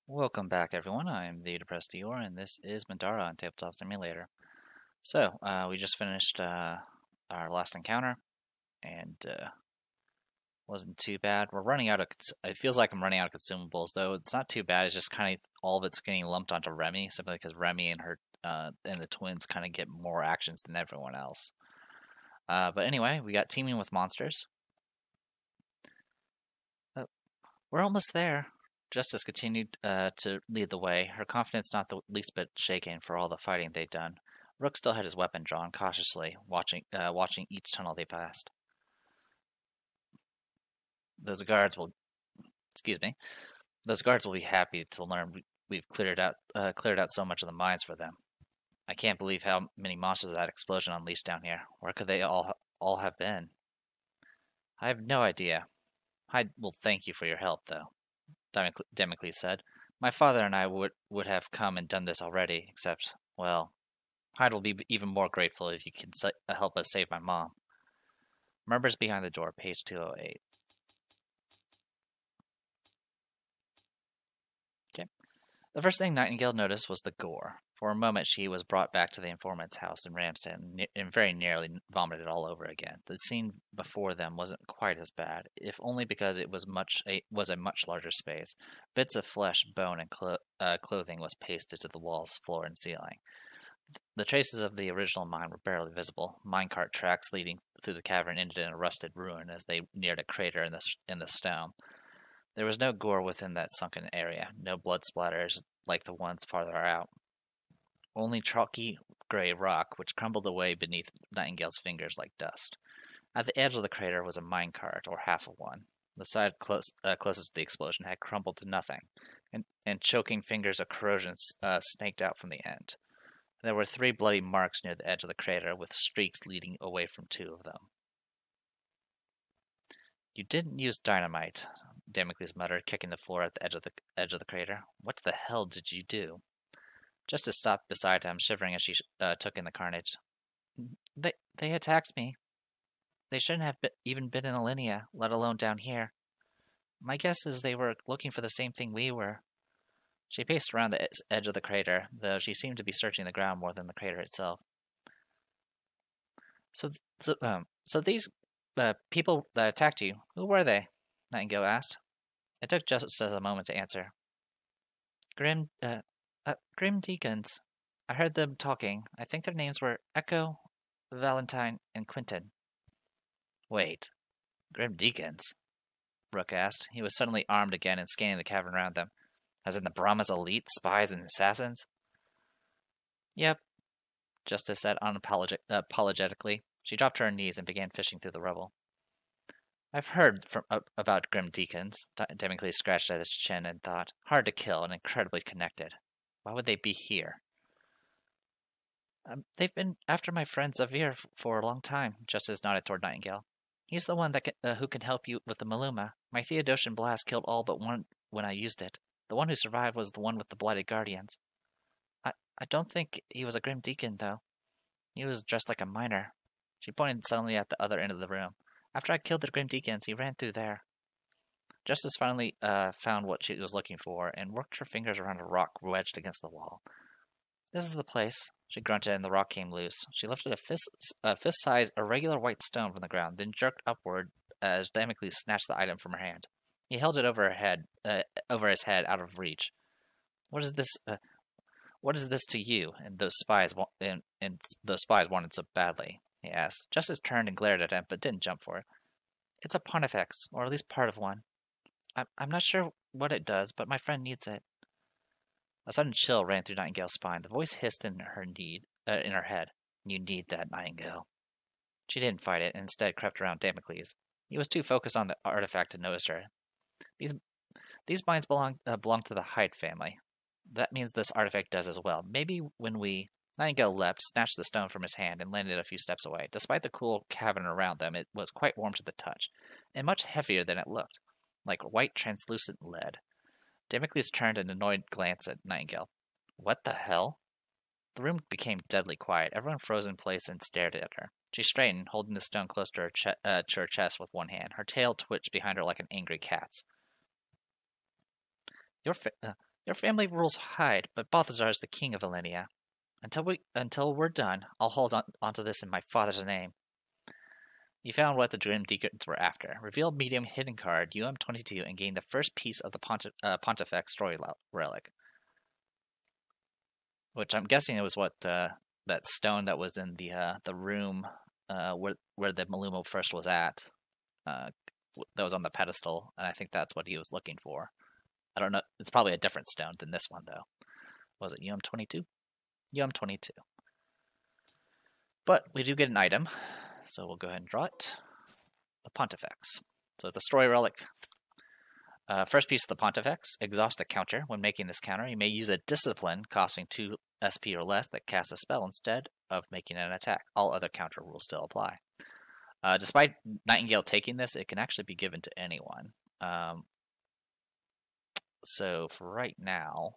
Welcome back, everyone. I'm the Depressed Eeyore, and this is Middara on Tabletop Simulator. So, we just finished our last encounter, and wasn't too bad. We're running out of. It feels like I'm running out of consumables, though. It's not too bad. It's just kind of all of it's getting lumped onto Remy, simply because Remy and her and the twins kind of get more actions than everyone else. But anyway, we got teaming with monsters. We're almost there. Justice continued to lead the way, her confidence not the least bit shaken for all the fighting they'd done. Rook still had his weapon drawn, cautiously, watching each tunnel they passed. Those guards will, excuse me, those guards will be happy to learn we've cleared out so much of the mines for them. I can't believe how many monsters that explosion unleashed down here. Where could they all have been? I have no idea. I will thank you for your help, though. Damocles said. My father and I would have come and done this already, except, well, Hyde will be even more grateful if you can help us save my mom. Murmurs behind the door, page 208. Okay. The first thing Nightingale noticed was the gore. For a moment, she was brought back to the informant's house in Ramsden and very nearly vomited all over again. The scene before them wasn't quite as bad, if only because it was a much larger space. Bits of flesh, bone, and clothing was pasted to the walls, floor, and ceiling. The traces of the original mine were barely visible. Minecart tracks leading through the cavern ended in a rusted ruin as they neared a crater in the stone. There was no gore within that sunken area, no blood splatters like the ones farther out. Only chalky gray rock, which crumbled away beneath Nightingale's fingers like dust. At the edge of the crater was a minecart, or half of one. The side closest to the explosion had crumbled to nothing, and choking fingers of corrosion snaked out from the end. There were 3 bloody marks near the edge of the crater, with streaks leading away from 2 of them. You didn't use dynamite, Damocles muttered, kicking the floor at the edge of the crater. What the hell did you do? Justice stopped beside him, shivering as she took in the carnage. They attacked me. They shouldn't have even been in Alinea, let alone down here. My guess is they were looking for the same thing we were. She paced around the edge of the crater, though she seemed to be searching the ground more than the crater itself. So these people that attacked you, who were they? Nightingale asked. It took Justice a moment to answer. Grim Deacons. I heard them talking. I think their names were Echo, Valentine, and Quentin. Wait, Grim Deacons? Rook asked. He was suddenly armed again and scanning the cavern around them. As in the Brahma's elite, spies and assassins? Yep, Justice said apologetically. She dropped to her knees and began fishing through the rubble. I've heard about Grim Deacons. Damocles scratched at his chin and thought. Hard to kill and incredibly connected. Why would they be here? They've been after my friend Xavier for a long time, Justice nodded toward Nightingale. He's the one who can help you with the Maluma. My Theodosian blast killed all but one when I used it. The one who survived was the one with the Blighted Guardians. I don't think he was a Grim Deacon, though. He was dressed like a miner. She pointed suddenly at the other end of the room. After I killed the Grim Deacons, he ran through there. Justice finally found what she was looking for and worked her fingers around a rock wedged against the wall. This is the place, she grunted, and the rock came loose. She lifted a fist-sized, irregular white stone from the ground, then jerked upward as Damocles snatched the item from her hand. He held it over his head, out of reach. What is this? What is this to you? And those spies wanted so badly, he asked. Justice turned and glared at him, but didn't jump for it. It's a pontifex, or at least part of one. I'm not sure what it does, but my friend needs it. A sudden chill ran through Nightingale's spine. The voice hissed in her head. You need that, Nightingale. She didn't fight it, and instead crept around Damocles. He was too focused on the artifact to notice her. These mines belong to the Hyde family. That means this artifact does as well. Maybe when we... Nightingale leapt, snatched the stone from his hand, and landed a few steps away. Despite the cool cavern around them, it was quite warm to the touch, and much heavier than it looked, like white translucent lead. Damocles turned an annoyed glance at Nightingale. What the hell? The room became deadly quiet. Everyone froze in place and stared at her. She straightened, holding the stone close to her chest with one hand. Her tail twitched behind her like an angry cat's. Your family rules Hyde, but Balthazar is the king of Elenia. Until we're done, I'll hold onto this in my father's name. You found what the Grim Deacons were after. Revealed medium hidden card UM22 and gained the first piece of the Pontifex story relic. Which I'm guessing it was what that stone that was in the room where the Maluma first was at. That was on the pedestal, and I think that's what he was looking for. I don't know. It's probably a different stone than this one, though. Was it UM22? UM22. But we do get an item, so we'll go ahead and draw it. The Pontifex. So it's a story relic. First piece of the Pontifex. Exhaust a counter. When making this counter, you may use a discipline costing 2 SP or less that casts a spell instead of making an attack. All other counter rules still apply. Despite Nightingale taking this, it can actually be given to anyone. So for right now,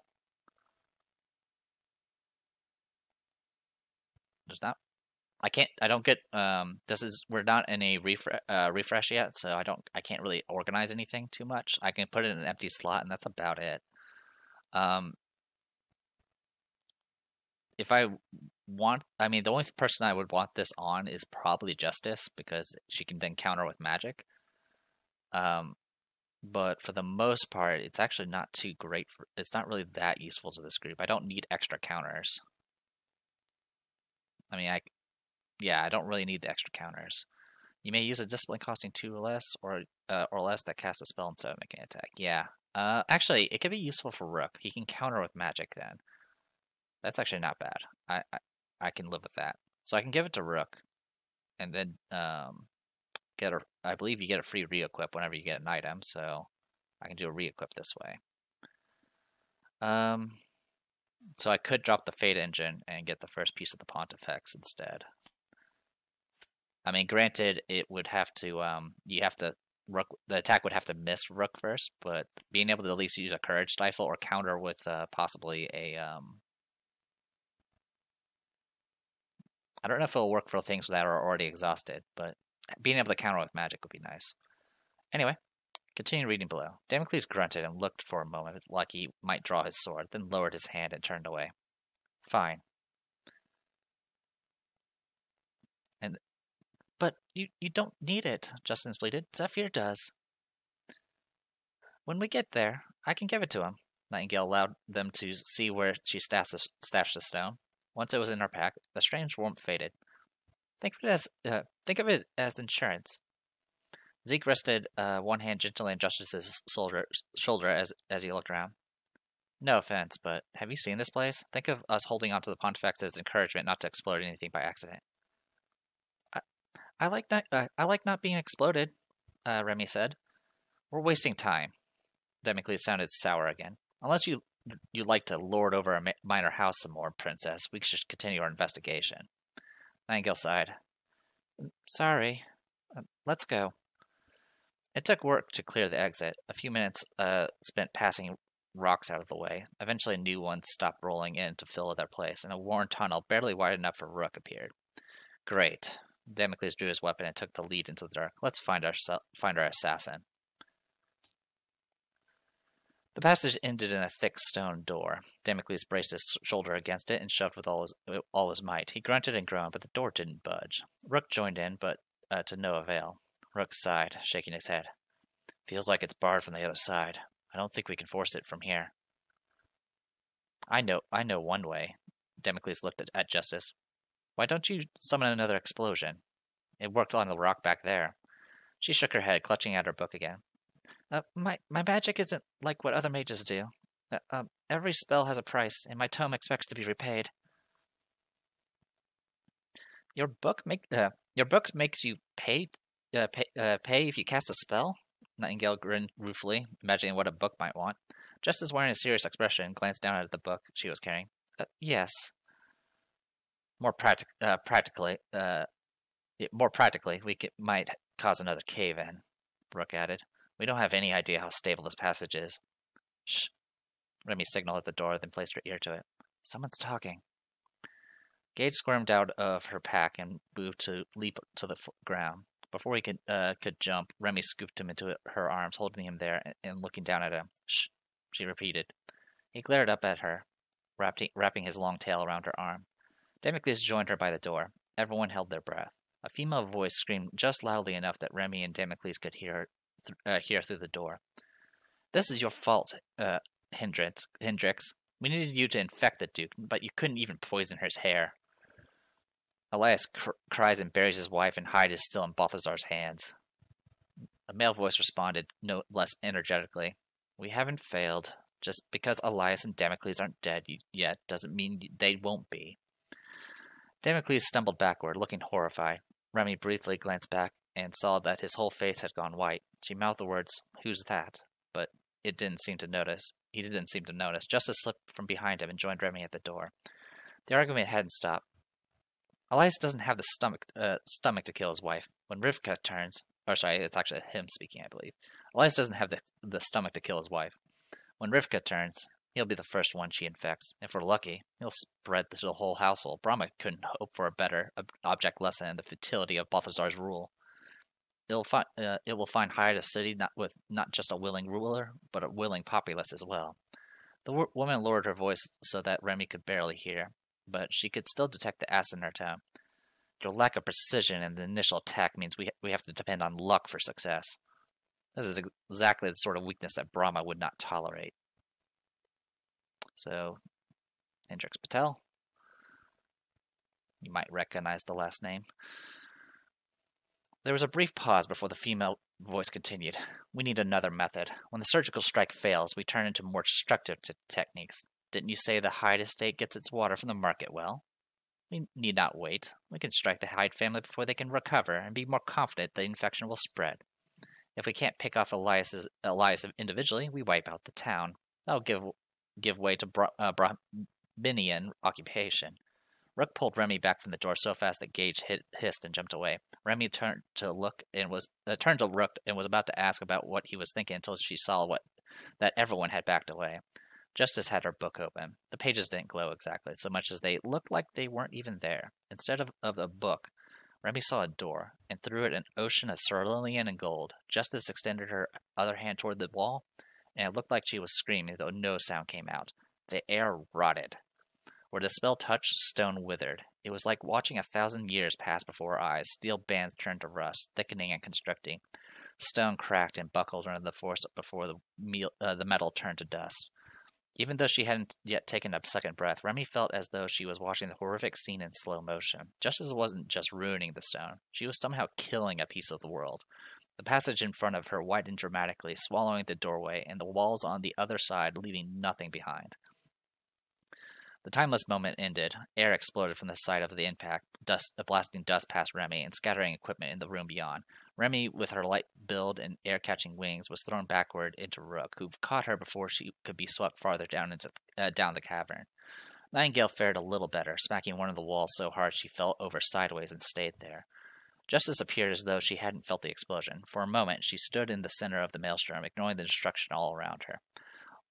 there's not. I don't get. We're not in a refresh yet, so I can't really organize anything too much. I can put it in an empty slot, and that's about it. If I want, the only person I would want this on is probably Justice, because she can then counter with magic. But for the most part, it's actually not too great. It's not really that useful to this group. I don't need extra counters. I don't really need the extra counters. You may use a discipline costing 2 or less, or less that casts a spell instead of making an attack. Yeah. Actually, it could be useful for Rook. He can counter with magic then. That's actually not bad. I can live with that. So I can give it to Rook, and then I believe you get a free re-equip whenever you get an item, so I can do a re-equip this way. So I could drop the Fate Engine and get the first piece of the Pontifex instead. Granted, it would have to, Rook, the attack would have to miss Rook first, but being able to at least use a Courage Stifle or counter with possibly a, I don't know if it'll work for things that are already exhausted, but being able to counter with magic would be nice. Anyway, continue reading below. Damocles grunted and looked for a moment like he might draw his sword, then lowered his hand and turned away. Fine. But you don't need it, Justin pleaded. Zephyr does. When we get there, I can give it to him. Nightingale allowed them to see where she stashed the stone. Once it was in her pack, the strange warmth faded. Think of it as insurance. Zeke rested one hand gently on Justice's shoulder as he looked around. No offense, but have you seen this place? Think of us holding onto the Pontifex as encouragement not to explode anything by accident. I like not being exploded, Remy said. We're wasting time. Damocles sounded sour again. Unless you'd like to lord over a minor house some more, Princess, we should continue our investigation. Nightingale sighed. Sorry. Let's go. It took work to clear the exit. A few minutes spent passing rocks out of the way. Eventually new ones stopped rolling in to fill their place, and a worn tunnel barely wide enough for Rook appeared. Great. Damocles drew his weapon and took the lead into the dark. Let's find our assassin. The passage ended in a thick stone door. Damocles braced his shoulder against it and shoved with all his might. He grunted and groaned, but the door didn't budge. Rook joined in, but to no avail. Rook sighed, shaking his head. Feels like it's barred from the other side. I don't think we can force it from here. I know one way. Damocles looked at Justice. Why don't you summon another explosion? It worked on the rock back there. She shook her head, clutching at her book again. My magic isn't like what other mages do. Every spell has a price, and my tome expects to be repaid. Your book makes you pay if you cast a spell? Nightingale grinned ruefully, imagining what a book might want. Justice, wearing a serious expression, glanced down at the book she was carrying. Yes. More practically, we might cause another cave-in, Rook added. We don't have any idea how stable this passage is. Shh. Remy signaled at the door, then placed her ear to it. Someone's talking. Gage squirmed out of her pack and moved to leap to the ground. Before he could jump, Remy scooped him into her arms, holding him there and looking down at him. Shh, she repeated. He glared up at her, wrapping his long tail around her arm. Damocles joined her by the door. Everyone held their breath. A female voice screamed just loudly enough that Remy and Damocles could hear through the door. "This is your fault, Hendrix. We needed you to infect the Duke, but you couldn't even poison his hair." Elias cries and buries his wife, and Hyde is still in Balthazar's hands. A male voice responded, no less energetically. "We haven't failed. Just because Elias and Damocles aren't dead yet doesn't mean they won't be." Damocles stumbled backward, looking horrified. Remy briefly glanced back and saw that his whole face had gone white. She mouthed the words, "Who's that?" but he didn't seem to notice. Justice slipped from behind him and joined Remy at the door. The argument hadn't stopped. Elias doesn't have the stomach to kill his wife. When Rivka turns, it's actually him speaking, I believe. Elias doesn't have the stomach to kill his wife. When Rivka turns, he'll be the first one she infects. If we're lucky, he'll spread to the whole household. Brahma couldn't hope for a better object lesson in the futility of Balthazar's rule. It will find Hyde a city not just a willing ruler, but a willing populace as well. The woman lowered her voice so that Remy could barely hear, but she could still detect the acid in her tone. "Your lack of precision in the initial attack means we have to depend on luck for success. This is exactly the sort of weakness that Brahma would not tolerate." So, Hendrix Patel. You might recognize the last name. There was a brief pause before the female voice continued. "We need another method. When the surgical strike fails, we turn into more destructive techniques. Didn't you say the Hyde estate gets its water from the market well? We need not wait. We can strike the Hyde family before they can recover and be more confident the infection will spread. If we can't pick off Elias individually, we wipe out the town. That'll give way to Brahminian occupation." Rook pulled Remy back from the door so fast that Gage hissed and jumped away. Remy turned to Rook and was about to ask about what he was thinking until she saw that everyone had backed away. Justice had her book open. The pages didn't glow exactly, so much as they looked like they weren't even there. Instead of a book, Remy saw a door, and through it an ocean of cerulean and gold. Justice extended her other hand toward the wall, and it looked like she was screaming, though no sound came out. The air rotted. Where the spell touched, stone withered. It was like watching 1,000 years pass before our eyes. Steel bands turned to rust, thickening and constricting. Stone cracked and buckled under the force before the metal turned to dust. Even though she hadn't yet taken a second breath, Remy felt as though she was watching the horrific scene in slow motion. Justice wasn't just ruining the stone. She was somehow killing a piece of the world. The passage in front of her widened dramatically, swallowing the doorway, and the walls on the other side leaving nothing behind. The timeless moment ended. Air exploded from the site of the impact, blasting dust past Remy and scattering equipment in the room beyond. Remy, with her light build and air-catching wings, was thrown backward into Rook, who caught her before she could be swept farther down the cavern. Nightingale fared a little better, smacking one of the walls so hard she fell over sideways and stayed there. Justice appeared as though she hadn't felt the explosion. For a moment, she stood in the center of the maelstrom, ignoring the destruction all around her.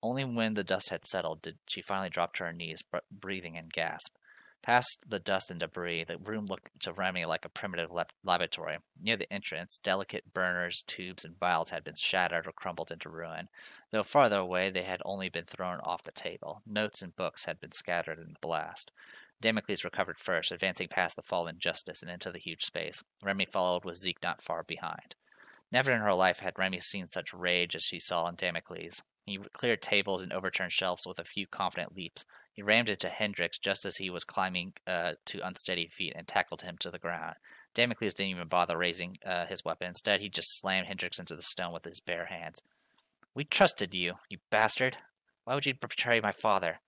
Only when the dust had settled did she finally drop to her knees, breathing and gasp. Past the dust and debris, the room looked to Remy like a primitive laboratory. Near the entrance, delicate burners, tubes, and vials had been shattered or crumbled into ruin. Though farther away, they had only been thrown off the table. Notes and books had been scattered in the blast. Damocles recovered first, advancing past the fallen Justice and into the huge space. Remy followed, with Zeke not far behind. Never in her life had Remy seen such rage as she saw in Damocles. He cleared tables and overturned shelves with a few confident leaps. He rammed into Hendrix just as he was climbing to unsteady feet and tackled him to the ground. Damocles didn't even bother raising his weapon. Instead, he just slammed Hendrix into the stone with his bare hands. "We trusted you, you bastard. Why would you betray my father?"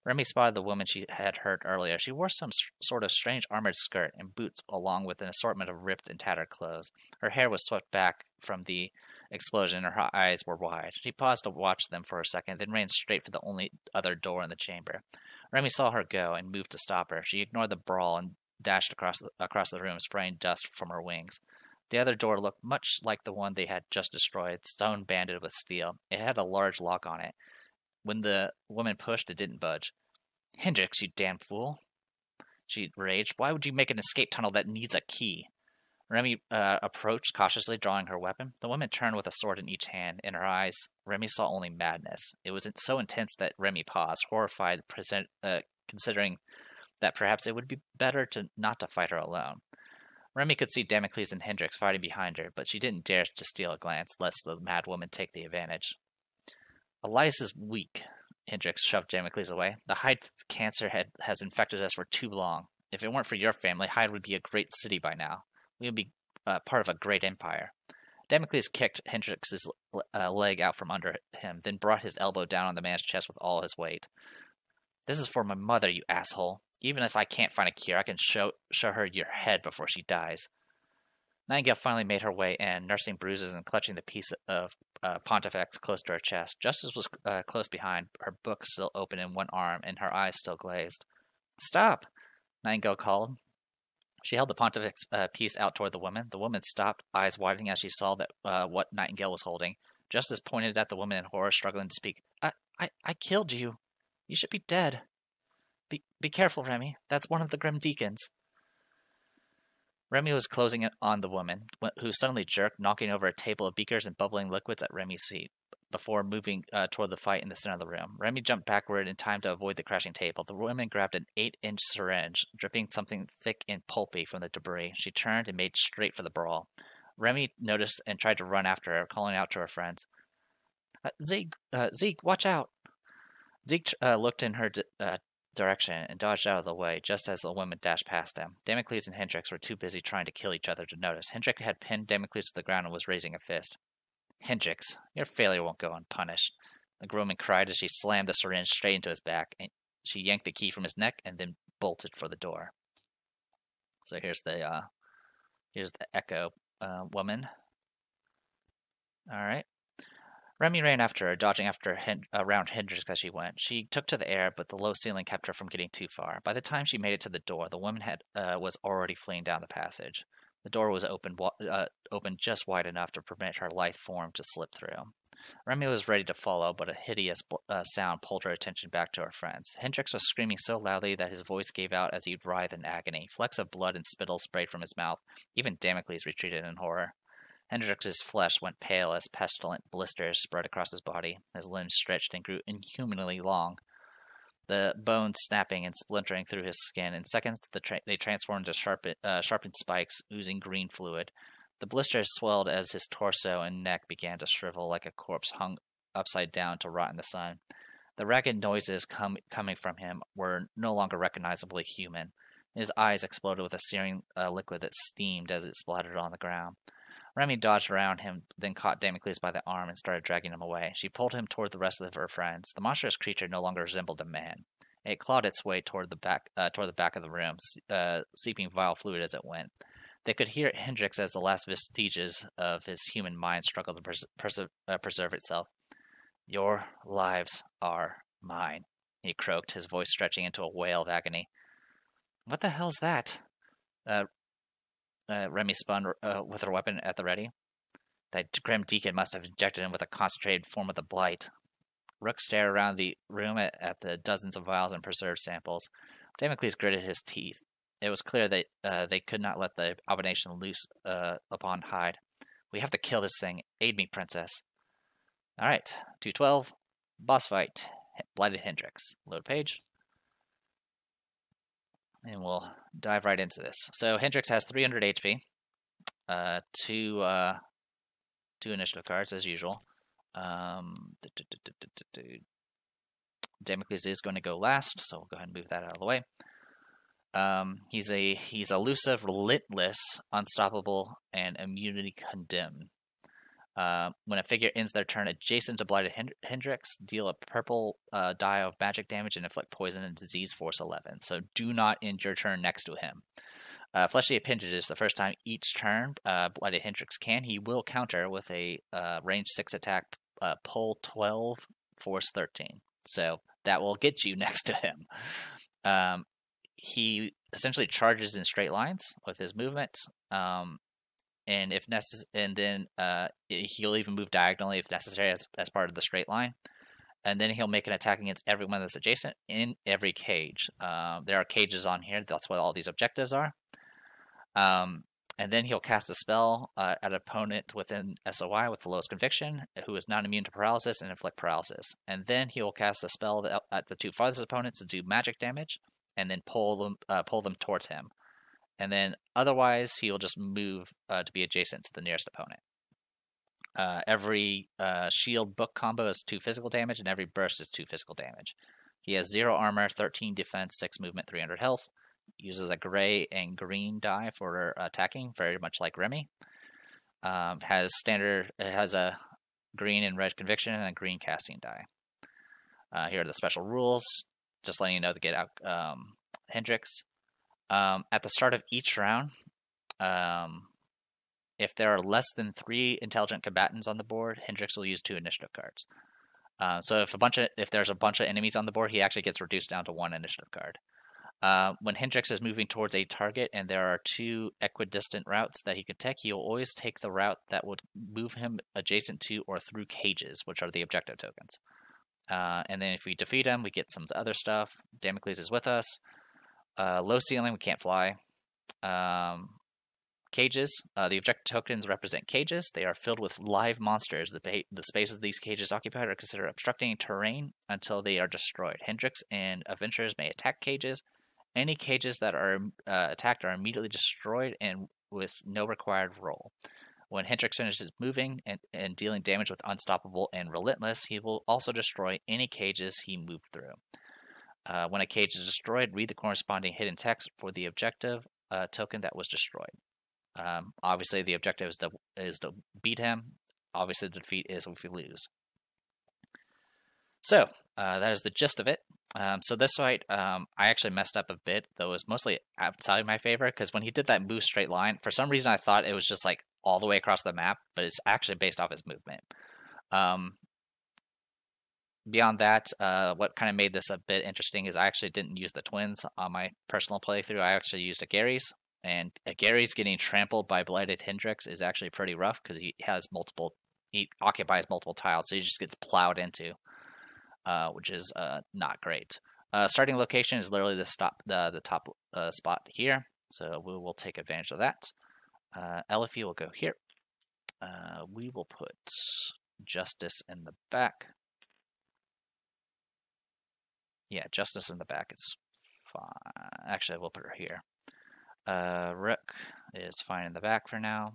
Remy spotted the woman she had heard earlier. She wore some sort of strange armored skirt and boots along with an assortment of ripped and tattered clothes. Her hair was swept back from the explosion and her eyes were wide. She paused to watch them for a second, then ran straight for the only other door in the chamber. Remy saw her go and moved to stop her. She ignored the brawl and dashed across the room, spraying dust from her wings. The other door looked much like the one they had just destroyed, stone banded with steel. It had a large lock on it. When the woman pushed, it didn't budge. "Hendrix, you damn fool!" she raged. "Why would you make an escape tunnel that needs a key?" Remy approached, cautiously drawing her weapon. The woman turned with a sword in each hand. In her eyes, Remy saw only madness. It was so intense that Remy paused, horrified, considering that perhaps it would be better not to fight her alone. Remy could see Damocles and Hendrix fighting behind her, but she didn't dare to steal a glance, lest the mad woman take the advantage. Eliza's weak. Hendrix shoved Damocles away. The Hyde cancer has infected us for too long. If it weren't for your family, Hyde would be a great city by now. We would be part of a great empire. Damocles kicked Hendrix's leg out from under him, then brought his elbow down on the man's chest with all his weight. This is for my mother, you asshole. Even if I can't find a cure, I can show her your head before she dies. Nightingale finally made her way in, nursing bruises and clutching the piece of Pontifex close to her chest. Justice was close behind, her book still open in one arm, and her eyes still glazed. Stop! Nightingale called. She held the Pontifex piece out toward the woman. The woman stopped, eyes widening as she saw that what Nightingale was holding. Justice pointed at the woman in horror, struggling to speak. I killed you. You should be dead. Be careful, Remy. That's one of the Grim Deacons. Remy was closing on the woman, who suddenly jerked, knocking over a table of beakers and bubbling liquids at Remy's feet, before moving toward the fight in the center of the room. Remy jumped backward in time to avoid the crashing table. The woman grabbed an 8-inch syringe, dripping something thick and pulpy from the debris. She turned and made straight for the brawl. Remy noticed and tried to run after her, calling out to her friends. Zeke, watch out! Zeke looked in her direction and dodged out of the way just as the woman dashed past them. Damocles and Hendrix were too busy trying to kill each other to notice. Hendrix had pinned Damocles to the ground and was raising a fist. Hendrix, your failure won't go unpunished, the woman cried as she slammed the syringe straight into his back. And she yanked the key from his neck and then bolted for the door. So here's the Echo woman. All right. Remy ran after her, dodging around Hendrix as she went. She took to the air, but the low ceiling kept her from getting too far. By the time she made it to the door, the woman was already fleeing down the passage. The door was open just wide enough to permit her lithe form to slip through. Remy was ready to follow, but a hideous sound pulled her attention back to her friends. Hendrix was screaming so loudly that his voice gave out as he writhed in agony. Flecks of blood and spittle sprayed from his mouth. Even Damocles retreated in horror. Hendrix's flesh went pale as pestilent blisters spread across his body. His limbs stretched and grew inhumanly long, the bones snapping and splintering through his skin. In seconds, they transformed into sharpened spikes, oozing green fluid. The blisters swelled as his torso and neck began to shrivel like a corpse hung upside down to rot in the sun. The ragged noises coming from him were no longer recognizably human. His eyes exploded with a searing liquid that steamed as it splattered on the ground. Remy dodged around him, then caught Damocles by the arm and started dragging him away. She pulled him toward the rest of her friends. The monstrous creature no longer resembled a man. It clawed its way toward the back of the room, seeping vile fluid as it went. They could hear Hendrix as the last vestiges of his human mind struggled to preserve itself. "Your lives are mine," he croaked, his voice stretching into a wail of agony. "What the hell's that?" Remy spun with her weapon at the ready. That grim deacon must have injected him with a concentrated form of the blight. Rook stared around the room at the dozens of vials and preserved samples. Damocles gritted his teeth. It was clear that they could not let the abomination loose upon Hyde. "We have to kill this thing. Aid me, princess." All right, 212, boss fight, Blighted Hendrix. Load page. And we'll dive right into this. So Hendrix has 300 HP, two initiative cards as usual. Damocles is going to go last, so we'll go ahead and move that out of the way. He's elusive, relentless, unstoppable, and immunity condemned. When a figure ends their turn adjacent to Blighted Hendrix, deal a purple die of magic damage and inflict poison and disease force 11. So do not end your turn next to him. Fleshy Appendages, the first time each turn Blighted Hendrix can, he will counter with a range 6 attack, pull 12, force 13. So that will get you next to him. He essentially charges in straight lines with his movement. And if necessary, and then he'll even move diagonally if necessary as part of the straight line. And then he'll make an attack against everyone that's adjacent in every cage. There are cages on here. That's what all these objectives are. And And then he'll cast a spell at an opponent within SOI with the lowest conviction, who is not immune to paralysis and inflict paralysis. And then he'll cast a spell at the two farthest opponents to do magic damage, and then pull them towards him. And then otherwise, he'll just move to be adjacent to the nearest opponent. Every shield book combo is 2 physical damage, and every burst is 2 physical damage. He has 0 armor, 13 defense, 6 movement, 300 health. Uses a gray and green die for attacking, very much like Remy. It has a green and red conviction and a green casting die. Here are the special rules, just letting you know to get out Hendrix. At the start of each round, if there are less than 3 intelligent combatants on the board, Hendrix will use 2 initiative cards. So if there's a bunch of enemies on the board, he actually gets reduced down to 1 initiative card. When Hendrix is moving towards a target and there are 2 equidistant routes that he could take, he'll always take the route that would move him adjacent to or through cages, which are the objective tokens. And then if we defeat him, we get some other stuff. Damocles is with us. Low ceiling, we can't fly. Cages. The objective tokens represent cages. They are filled with live monsters. The spaces these cages occupy are considered obstructing terrain until they are destroyed. Hendrix and adventurers may attack cages. Any cages that are attacked are immediately destroyed and with no required roll. When Hendrix finishes moving and dealing damage with Unstoppable and Relentless, he will also destroy any cages he moved through. When a cage is destroyed, read the corresponding hidden text for the objective token that was destroyed. Obviously, the objective is to beat him. Obviously, the defeat is if we lose. So, that is the gist of it. So this fight, I actually messed up a bit, though it was mostly outside my favor, because when he did that move straight line, for some reason I thought it was just like all the way across the map, but it's actually based off his movement. Beyond that, what kind of made this a bit interesting is I actually didn't use the twins on my personal playthrough. I actually used Agares, and Agares getting trampled by Blighted Hendrix is actually pretty rough, because he occupies multiple tiles, so he just gets plowed into. Which is not great. Starting location is literally the top spot here, so we will take advantage of that. Elifie will go here. We will put Justice in the back. Yeah, Justice in the back is fine. Actually, we'll put her here. Rook is fine in the back for now.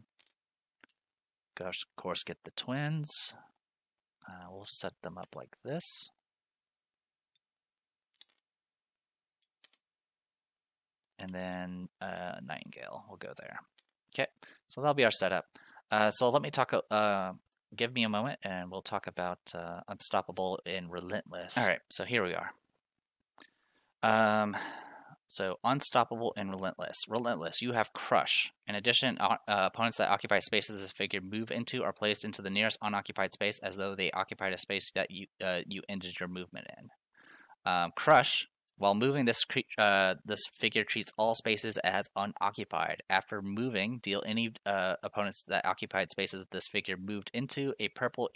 Of course, get the twins. We'll set them up like this. And then Nightingale will go there. Okay, so that'll be our setup. So let me talk, give me a moment and we'll talk about Unstoppable and Relentless. All right, so here we are. So Unstoppable and Relentless. Relentless, you have Crush. In addition, opponents that occupy spaces this figure move into are placed into the nearest unoccupied space as though they occupied a space that you ended your movement in. Crush, while moving, this figure treats all spaces as unoccupied. After moving, deal any opponents that occupied spaces this figure moved into a purple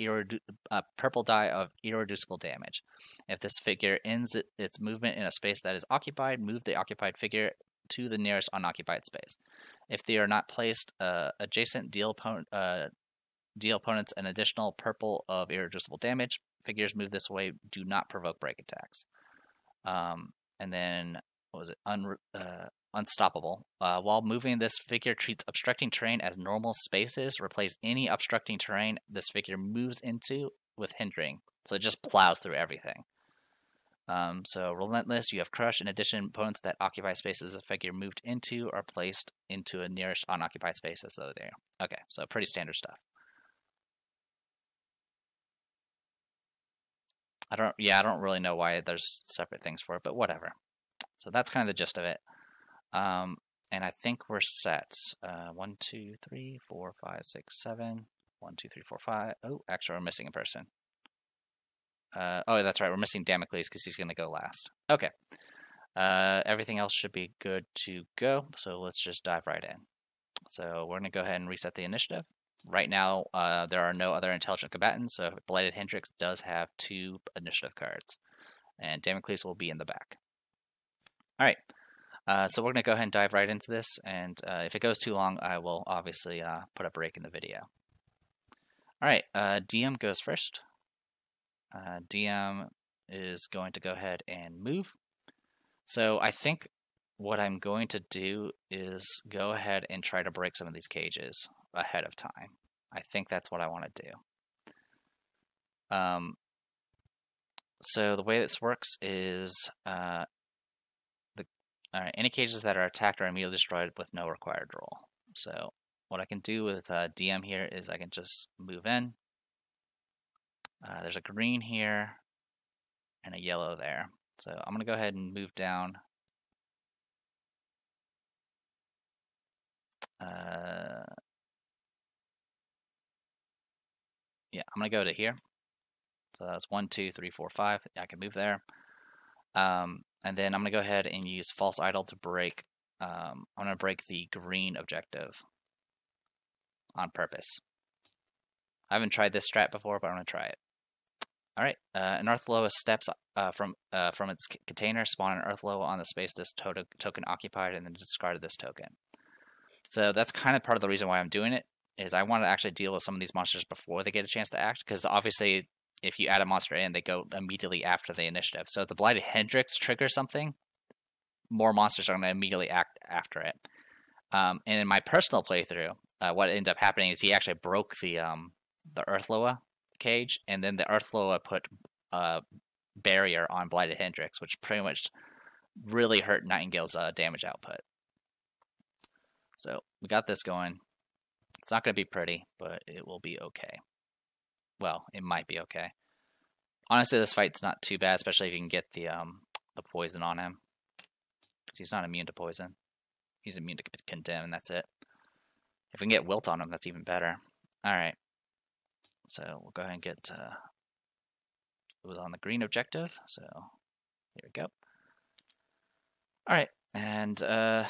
die of irreducible damage. If this figure ends its movement in a space that is occupied, move the occupied figure to the nearest unoccupied space. If they are not placed adjacent, deal opponents an additional purple of irreducible damage. Figures moved this way do not provoke break attacks. And then, what was it? Unstoppable. While moving, this figure treats obstructing terrain as normal spaces. Replace any obstructing terrain this figure moves into with hindering. So it just plows through everything. So Relentless, you have Crush. In addition, opponents that occupy spaces the figure moved into are placed into a nearest unoccupied space as though they're... Okay, so pretty standard stuff. I don't really know why there's separate things for it, but whatever. So that's kind of the gist of it. And I think we're set. 1, 2, 3, 4, 5, 6, 7. 1, 2, 3, 4, 5. Oh, actually, we're missing a person. Oh, that's right. We're missing Damocles because he's going to go last. Okay. Everything else should be good to go. So let's just dive right in. So we're going to go ahead and reset the initiative. Right now, there are no other intelligent combatants, so Blighted Hendrix does have 2 initiative cards, and Damocles will be in the back. All right, So we're going to go ahead and dive right into this, and if it goes too long, I will obviously put a break in the video. Alright, DM goes first. DM is going to go ahead and move. So I think what I'm going to do is go ahead and try to break some of these cages ahead of time. I think that's what I want to do. So the way this works is any cages that are attacked are immediately destroyed with no required roll. So what I can do with DM here is I can just move in. There's a green here and a yellow there. So I'm going to go ahead and move down. Yeah, I'm going to go to here. So that's 1, 2, 3, 4, 5. I can move there. And then I'm going to go ahead and use False Idol to break. I'm going to break the green objective on purpose. I haven't tried this strat before, but I'm going to try it. Alright, an Earthloa steps from its container, spawn an Earthloa on the space this token occupied, and then discarded this token. So that's kind of part of the reason why I'm doing it, is I want to actually deal with some of these monsters before they get a chance to act, because obviously if you add a monster in, they go immediately after the initiative. So if the Blighted Hendrix triggers something, more monsters are going to immediately act after it. And in my personal playthrough, what ended up happening is he actually broke the Earthloa cage, and then the Earthloa put barrier on Blighted Hendrix, which pretty much really hurt Nightingale's damage output. So we got this going. It's not going to be pretty, but it will be okay. Well, it might be okay. Honestly, this fight's not too bad, especially if you can get the poison on him, because he's not immune to poison. He's immune to condemn, and that's it. If we can get wilt on him, that's even better. All right. So we'll go ahead and get it was on the green objective. So here we go. All right, and I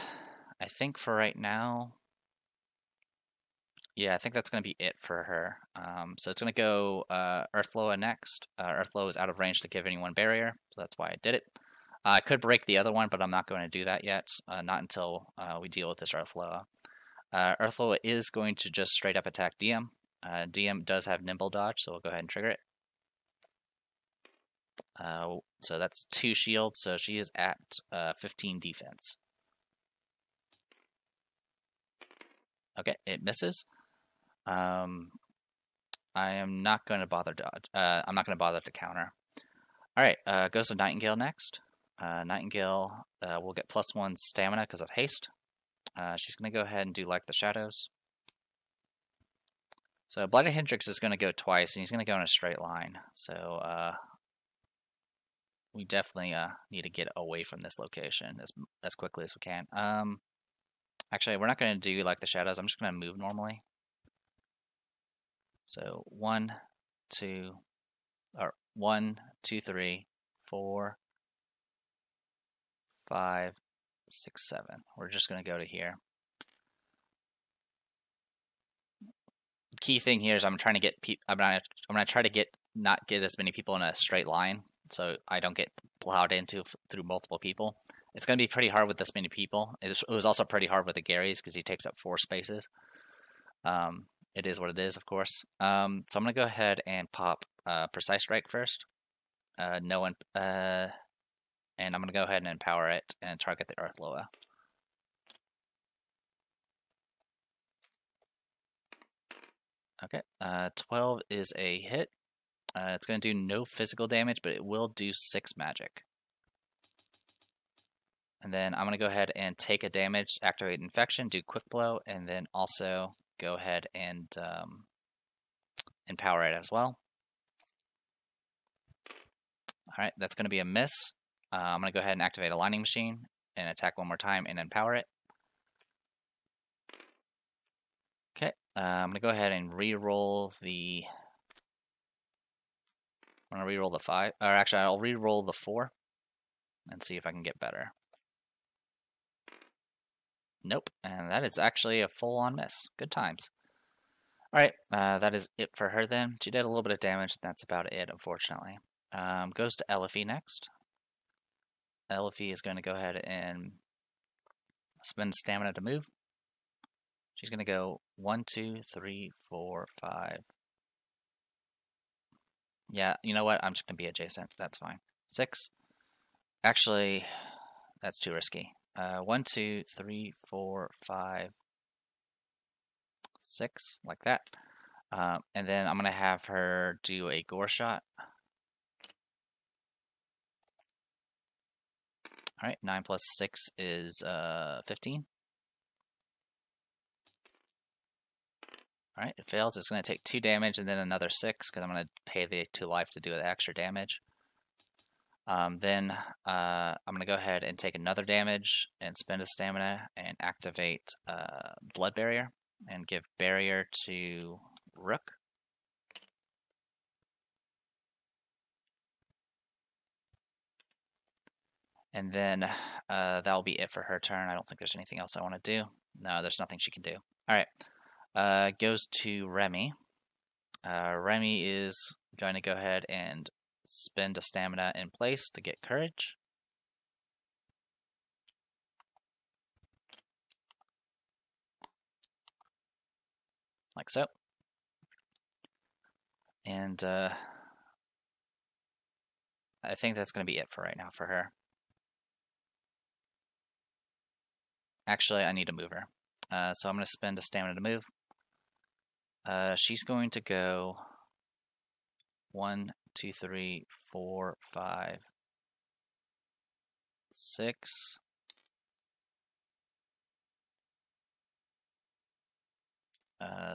think for right now, yeah, I think that's going to be it for her. So it's going to go Earthloa next. Earthloa is out of range to give anyone barrier, so that's why I did it. I could break the other one, but I'm not going to do that yet. Not until we deal with this Earthloa. Earthloa is going to just straight up attack DM. DM does have nimble dodge, so we'll go ahead and trigger it. So that's 2 shield, so she is at 15 defense. Okay, it misses. I am not going to bother dodge. I'm not going to bother to counter. All right, goes to Nightingale next. Nightingale will get +1 stamina because of haste. She's going to go ahead and do Like the Shadows. So Blighted Hendrix is going to go twice, and he's going to go in a straight line. So we definitely need to get away from this location as quickly as we can. Actually, we're not going to do Like the Shadows. I'm just going to move normally. So 1, 2, 3, 4, 5, 6, 7. We're just going to go to here. Key thing here is I'm trying to get I'm going to try to not get as many people in a straight line, so I don't get plowed into through multiple people. It's going to be pretty hard with this many people. It was also pretty hard with Agares because he takes up 4 spaces. It is what it is, of course. So I'm going to go ahead and pop Precise Strike first. And I'm going to go ahead and empower it and target the Earthloa. Okay, 12 is a hit. It's going to do no physical damage, but it will do 6 magic. And then I'm going to go ahead and take a damage, activate Infection, do Quick Blow, and then also go ahead and empower it as well. Alright, that's going to be a miss. I'm going to go ahead and activate a Lightning Machine and attack one more time and empower it. Okay, I'm going to go ahead and re-roll the... I'm going to re-roll the 5, or actually I'll re-roll the 4 and see if I can get better. Nope, and that is actually a full-on miss. Good times. Alright, that is it for her then. She did a little bit of damage, and that's about it, unfortunately. Goes to Elifie next. Elifie is going to go ahead and spend stamina to move. She's gonna go 1, 2, 3, 4, 5. Yeah, you know what? I'm just gonna be adjacent. That's fine. 6. Actually, that's too risky. 1, 2, 3, 4, 5, 6, like that. And then I'm gonna have her do a gore shot. All right, 9 plus 6 is 15. All right, it fails. It's going to take 2 damage and then another 6 because I'm going to pay the 2 life to do the extra damage. Then I'm going to go ahead and take another damage and spend a stamina and activate Blood Barrier and give Barrier to Rook. And then that'll be it for her turn. I don't think there's anything else I want to do. No, there's nothing she can do. All right, goes to Remy. Remy is going to go ahead and spend a stamina in place to get courage. Like so. And I think that's going to be it for right now for her. Actually, I need to move her. So I'm going to spend a stamina to move. She's going to go 1, 2, 3, 4, 5, 6.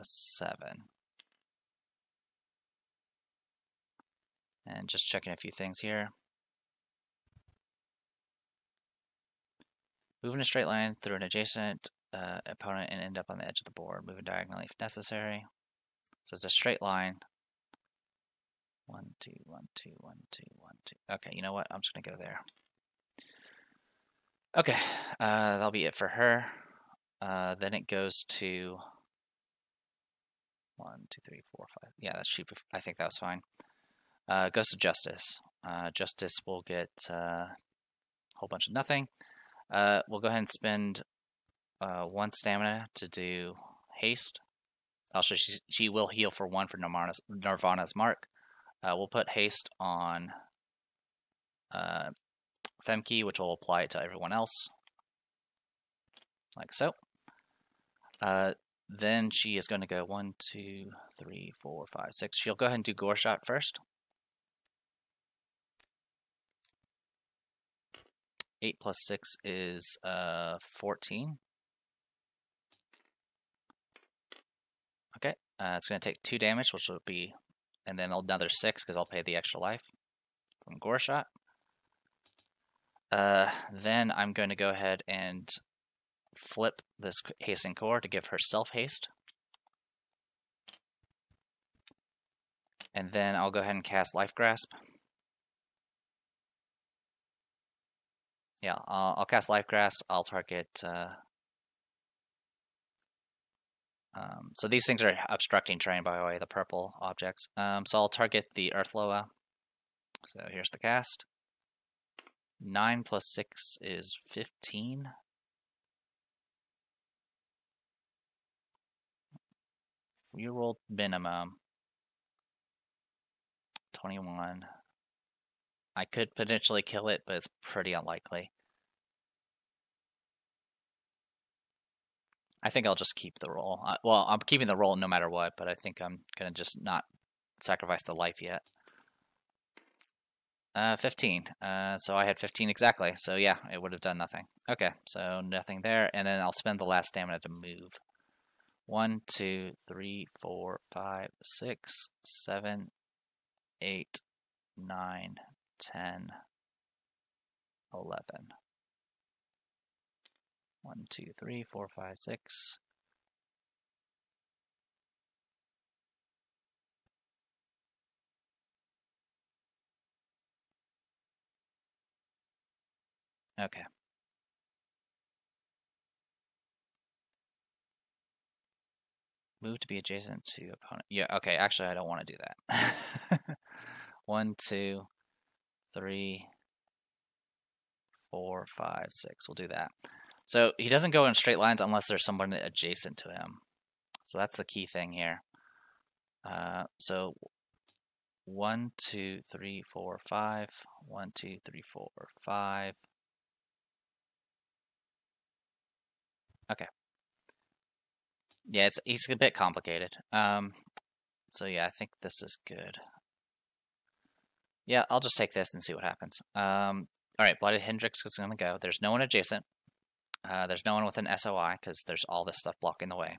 7. And just checking a few things here. Move in a straight line through an adjacent opponent and end up on the edge of the board. Moving diagonally if necessary. So it's a straight line. 1, 2, 1, 2, 1, 2, 1, 2. Okay, you know what? I'm just going to go there. Okay, that'll be it for her. Then it goes to 1, 2, 3, 4, 5. Yeah, that's cheap. I think that was fine. Goes to Justice. Justice will get a whole bunch of nothing. We'll go ahead and spend 1 stamina to do haste. Also, she will heal for 1 for Nirvana's Mark. We'll put haste on Femke, which will apply it to everyone else. Like so. Then she is going to go 1, 2, 3, 4, 5, 6. She'll go ahead and do Gore Shot first. 8 plus 6 is 14. Okay, it's going to take 2 damage, which will be, and then another 6 because I'll pay the extra life from Gore Shot. Then I'm going to go ahead and flip this Hasten Core to give her self-haste. And then I'll go ahead and cast Life Grasp. Yeah, I'll cast Life Grasp. I'll target... so these things are obstructing terrain, by the way, the purple objects. So I'll target the Earth Loa. So here's the cast. 9 plus 6 is 15. You rolled minimum. 21. I could potentially kill it, but it's pretty unlikely. I think I'll just keep the roll. Well, I'm keeping the roll no matter what, but I think I'm going to just not sacrifice the life yet. 15. So I had 15 exactly. So yeah, it would have done nothing. Okay, so nothing there. And then I'll spend the last stamina to move. 1, 2, 3, 4, 5, 6, 7, 8, 9, 10, 11. 1, 2, 3, 4, 5, 6. Okay. Move to be adjacent to opponent. Yeah, okay, actually I don't want to do that. 1, 2, 3, 4, 5, 6. We'll do that. So he doesn't go in straight lines unless there's someone adjacent to him. So that's the key thing here. So 1, 2, 3, 4, 5. 1, 2, 3, 4, 5. Okay. Yeah, he's a bit complicated. So yeah, I think this is good. Yeah, I'll just take this and see what happens. All right, Blighted Hendrix is going to go. There's no one adjacent. There's no one with an SOI because there's all this stuff blocking the way.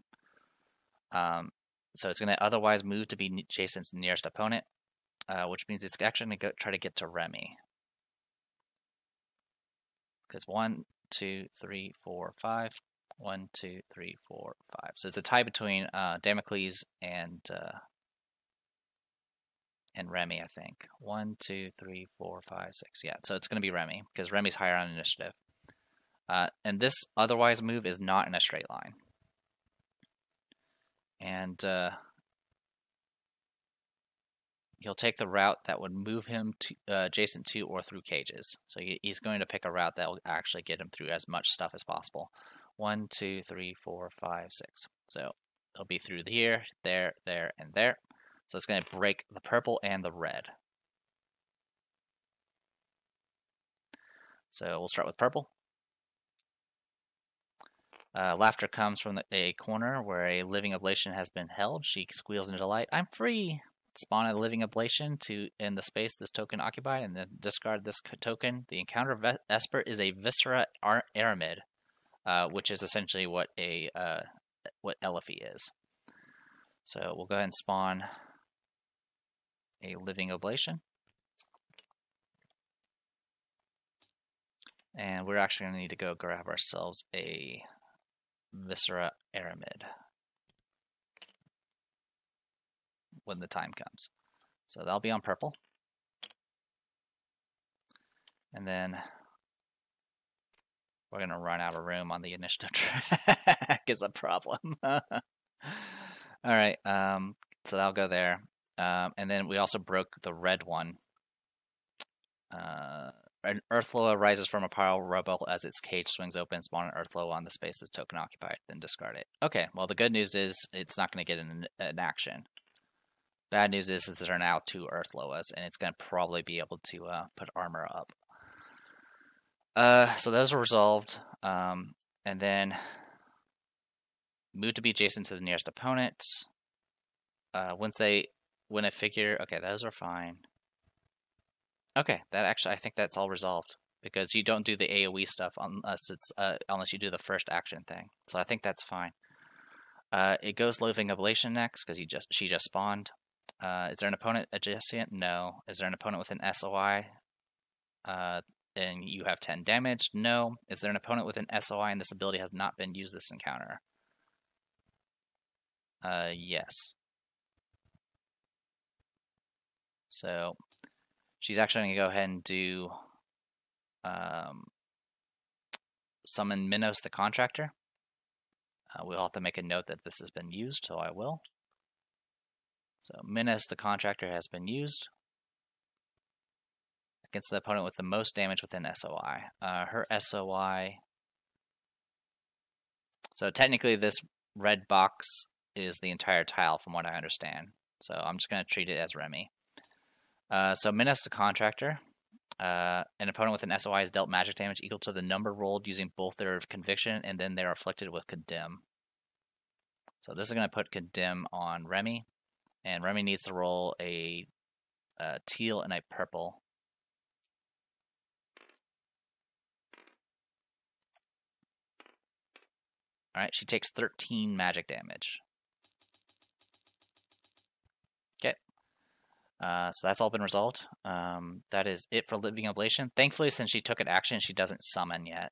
So it's going to otherwise move to be Jason's nearest opponent, which means it's actually going to try to get to Remy. Because 1, 2, 3, 4, 5. 1, 2, 3, 4, 5. So it's a tie between Damocles and Remy, I think. 1, 2, 3, 4, 5, 6. Yeah, so it's going to be Remy because Remy's higher on initiative. And this otherwise move is not in a straight line. And he'll take the route that would move him to adjacent to or through cages. So he's going to pick a route that will actually get him through as much stuff as possible. 1, 2, 3, 4, 5, 6. So he'll be through here, there, and there. So it's going to break the purple and the red. So we'll start with purple. Laughter comes from a corner where a living ablation has been held. She squeals in delight. I'm free! Spawn a living ablation in the space this token occupied, and then discard this token. The encounter esper is a viscera aramid, which is essentially what Eliphi is. So we'll go ahead and spawn a living ablation. And we're actually going to need to go grab ourselves a viscera aramid when the time comes. So that'll be on purple. And then we're going to run out of room on the initiative track is a problem. All right, so that'll go there. And then we also broke the red one. An Earthloa rises from a pile of rubble as its cage swings open. Spawn an Earthloa on the space this token occupied, then discard it. Okay, well the good news is it's not going to get an action. Bad news is there are now 2 Earthloas, and it's going to probably be able to put armor up. So those are resolved. And then move to be adjacent to the nearest opponent. When a figure... Okay, those are fine. Okay, I think that's all resolved because you don't do the AoE stuff unless you do the first action thing. So I think that's fine. It goes living ablation next because she just spawned. Is there an opponent adjacent? No. Is there an opponent with an SOI? And you have 10 damage? No. Is there an opponent with an SOI and this ability has not been used this encounter? Yes. So she's actually going to go ahead and do summon Minos the Contractor. We'll have to make a note that this has been used, so I will. So Minos the Contractor has been used against the opponent with the most damage within SOI. Her SOI... So technically this red box is the entire tile from what I understand. So I'm just going to treat it as Remy. So Minos the Contractor. An opponent with an SOI is dealt magic damage equal to the number rolled using both their conviction and then they're afflicted with condemn. So this is going to put condemn on Remy. And Remy needs to roll a teal and a purple. Alright, she takes 13 magic damage. Okay. So that's all been resolved. That is it for Living Ablation. Thankfully, since she took an action, she doesn't summon yet.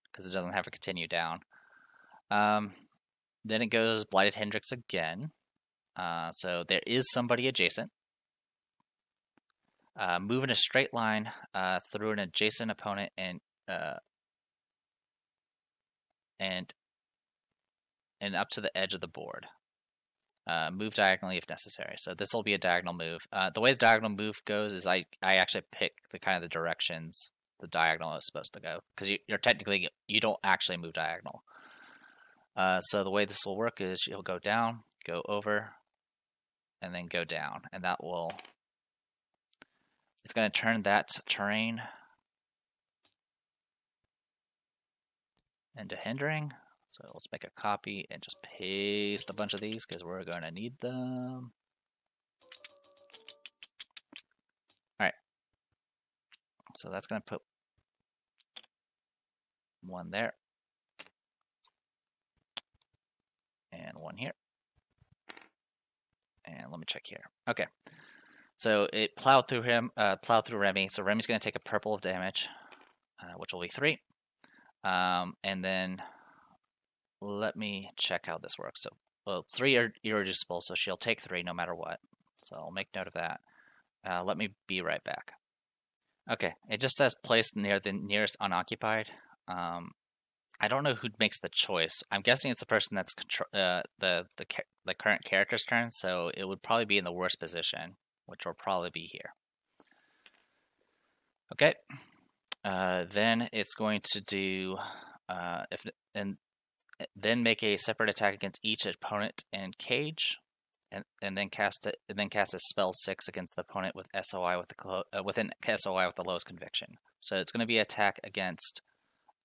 Because it doesn't have a continue down. Then it goes Blighted Hendrix again. So there is somebody adjacent. Move in a straight line through an adjacent opponent and up to the edge of the board. Move diagonally if necessary. So this will be a diagonal move. The way the diagonal move goes is I actually pick the kind of the directions the diagonal is supposed to go, because you're technically, you don't actually move diagonal. So the way this will work is you'll go down, go over, and then go down, and that will, it's going to turn that terrain into hindering. So let's make a copy and just paste a bunch of these because we're going to need them. All right. So that's going to put one there. And one here. And let me check here. Okay. So it plowed through him, plowed through Remy. So Remy's going to take a purple of damage, which will be 3. And then let me check how this works. So, well, 3 are irreducible, so she'll take 3 no matter what. So I'll make note of that. Let me be right back. Okay, it just says placed near the nearest unoccupied. I don't know who makes the choice. I'm guessing it's the person that's the current character's turn, so it would probably be in the worst position, which will probably be here. Okay. Then it's going to do then make a separate attack against each opponent and cage, and then cast a spell 6 against the opponent with SOI within SOI with the lowest conviction. So it's going to be attack against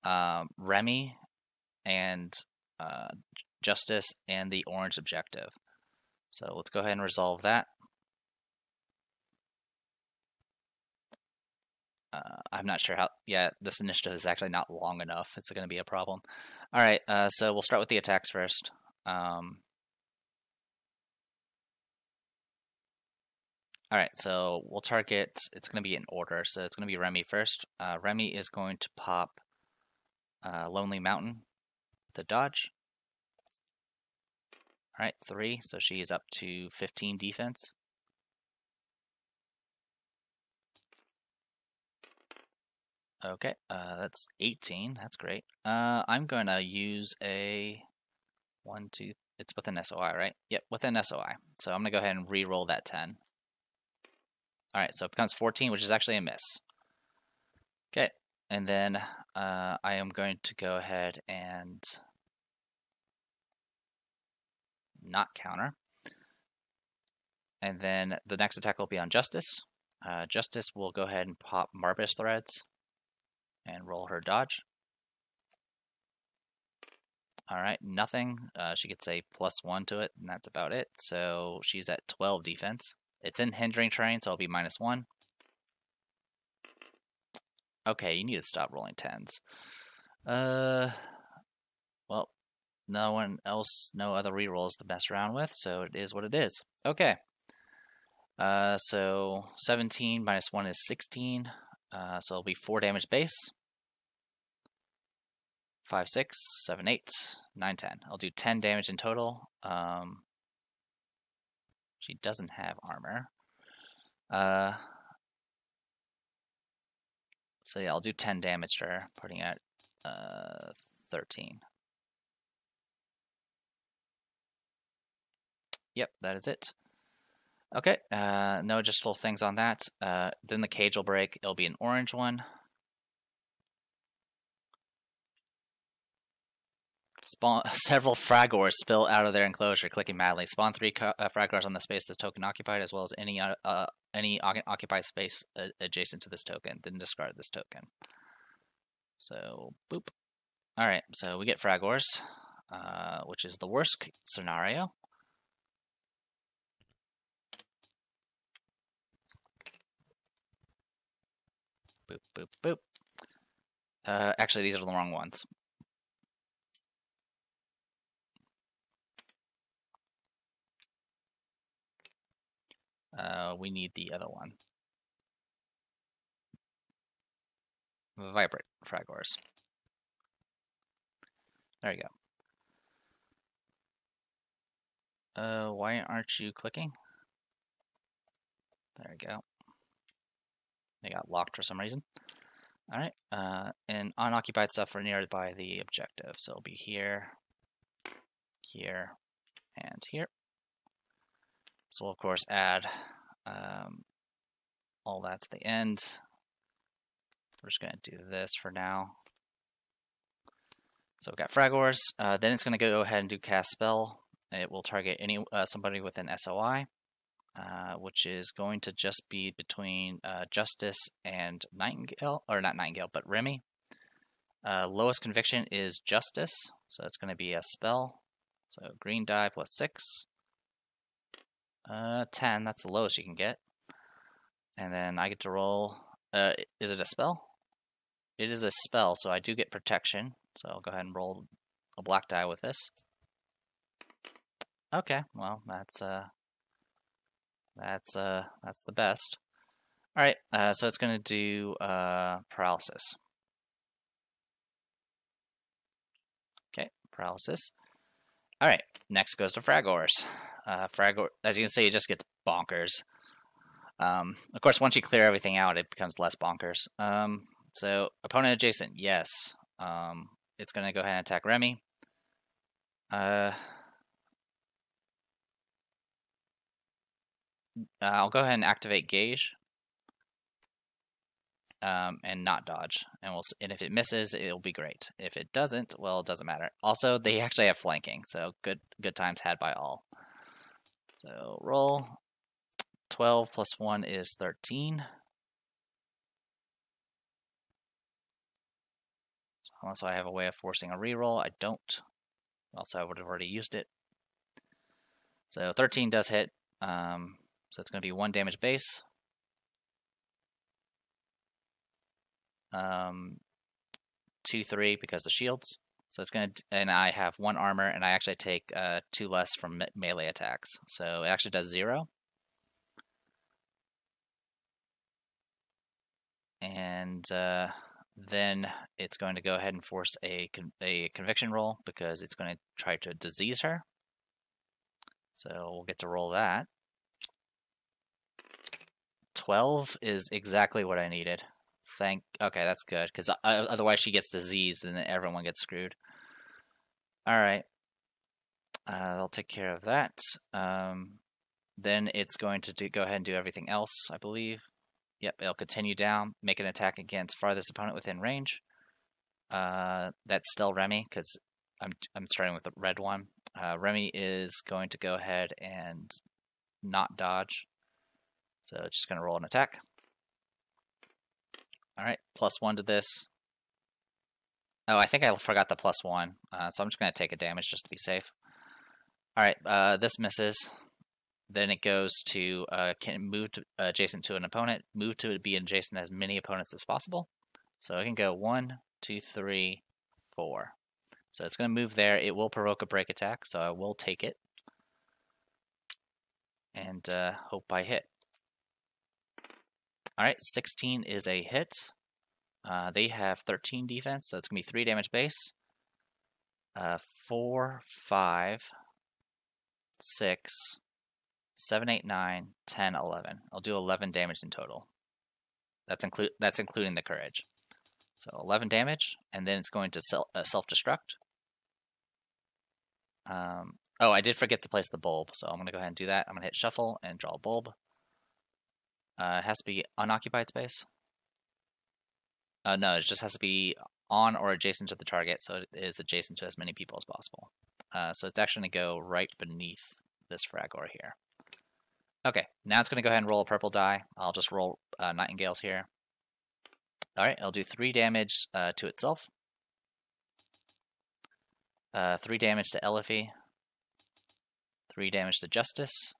Remy and Justice and the orange objective. So let's go ahead and resolve that. I'm not sure how. Yeah, this initiative is actually not long enough. It's going to be a problem. All right, so we'll start with the attacks first. All right, so we'll target. It's going to be in order. So it's going to be Remy first. Remy is going to pop Lonely Mountain, the dodge. All right, 3. So she is up to 15 defense. Okay, that's 18. That's great. I'm going to use a 1, 2. It's within SOI, right? Yep, within SOI. So I'm going to go ahead and re-roll that 10. All right, so it becomes 14, which is actually a miss. Okay, and then I am going to go ahead and not counter. And then the next attack will be on Justice. Justice will go ahead and pop Marbus Threads and roll her dodge. All right, nothing. She gets a +1 to it, and that's about it. So she's at 12 defense. It's in hindering terrain, so it'll be -1. Okay, you need to stop rolling 10s. Well, no one else, no other rerolls to mess around with, so it is what it is. Okay. So 17 -1 is 16. So it'll be 4 damage base. 5, 6, 7, 8, 9, 10. I'll do 10 damage in total. She doesn't have armor. So yeah, I'll do 10 damage to her, putting at 13. Yep, that is it. Okay, no additional things on that. Then the cage will break. It'll be an orange one. Spawn several Fragors spill out of their enclosure, clicking madly. Spawn 3 Fragors on the space this token occupied, as well as any occupied space adjacent to this token. Then discard this token. So, boop. All right, so we get Fragors, which is the worst scenario. Boop, boop, boop. Actually, these are the wrong ones. We need the other one. Vibrate Fragors. There you go. Why aren't you clicking? There we go. They got locked for some reason. Alright, and unoccupied stuff are nearby the objective. So it'll be here, here, and here. So we'll of course add all that to the end. We're just going to do this for now. So we've got Fragors. Then it's going to go ahead and do cast spell. It will target somebody with an SOI, which is going to just be between Justice and Nightingale, or not Nightingale, but Remy. Lowest conviction is Justice, so it's going to be a spell. So green die plus 6. 10, that's the lowest you can get. And then I get to roll. Is it a spell? It is a spell, so I do get protection. So I'll go ahead and roll a black die with this. Okay, well that's the best. All right, so it's gonna do paralysis. Okay, paralysis. All right, next goes to Fragors. Fragor, as you can see, it just gets bonkers. Of course, once you clear everything out, it becomes less bonkers. So opponent adjacent, yes. It's going to go ahead and attack Remy. I'll go ahead and activate Gauge. And not dodge. And if it misses, it'll be great. If it doesn't, well, it doesn't matter. Also, they actually have flanking, so good times had by all. So roll. 12 plus 1 is 13. So unless I have a way of forcing a reroll, I don't. Also, I would have already used it. So 13 does hit. So it's going to be 1 damage base. 2/3 because the shields. So it's going to, and I have 1 armor, and I actually take 2 less from melee attacks. So it actually does 0. And then it's going to go ahead and force a conviction roll because it's going to try to disease her. So we'll get to roll that. 12 is exactly what I needed. Okay, that's good, because otherwise she gets diseased and then everyone gets screwed. Alright. They'll take care of that. Then it's going to go ahead and do everything else, I believe. Yep, it'll continue down, make an attack against farthest opponent within range. That's still Remy, because I'm starting with the red one. Remy is going to go ahead and not dodge. So it's just going to roll an attack. Alright, +1 to this. Oh, I think I forgot the +1, so I'm just going to take a damage just to be safe. Alright, this misses. Then it goes to, can move to, adjacent to an opponent, move to be adjacent as many opponents as possible. So I can go 1, 2, 3, 4. So it's going to move there. It will provoke a break attack, so I will take it. And hope I hit. Alright, 16 is a hit. They have 13 defense, so it's going to be 3 damage base. 4, 5, 6, 7, 8, 9, 10, 11. I'll do 11 damage in total. That's including the courage. So 11 damage, and then it's going to self-destruct. Oh, I did forget to place the bulb, so I'm going to go ahead and do that. I'm going to hit shuffle and draw a bulb. It has to be unoccupied space. No, it just has to be on or adjacent to the target, so it is adjacent to as many people as possible. So it's actually going to go right beneath this Fragor here. Okay, now it's going to go ahead and roll a purple die. I'll just roll Nightingales here. Alright, I'll do 3 damage to itself. 3 damage to Elifie. 3 damage to Justice.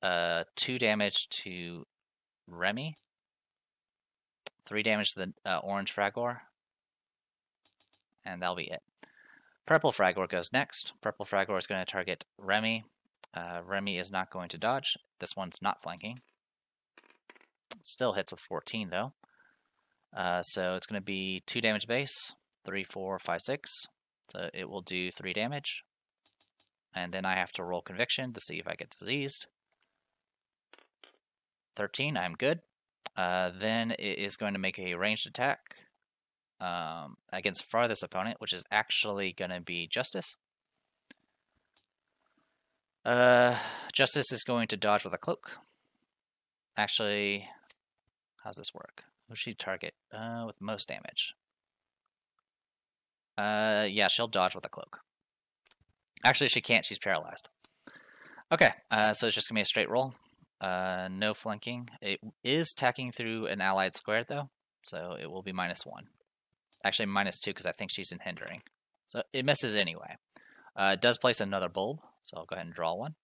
2 damage to Remy. 3 damage to the orange Fragor. And that'll be it. Purple Fragor goes next. Purple Fragor is going to target Remy. Remy is not going to dodge. This one's not flanking. Still hits with 14 though. So it's going to be 2 damage base. 3, 4, 5, 6. So it will do 3 damage. And then I have to roll conviction to see if I get diseased. 13, I'm good. Then it is going to make a ranged attack against farthest opponent, which is actually going to be Justice. Justice is going to dodge with a cloak. Actually, How's this work? Who's she target? With most damage. Yeah, she'll dodge with a cloak. Actually, she can't. She's paralyzed. Okay, so it's just gonna be a straight roll. No flanking. It is tacking through an allied square though, so it will be -1. Actually, -2 because I think she's in hindering. So it misses anyway. It does place another bulb, so I'll go ahead and draw one.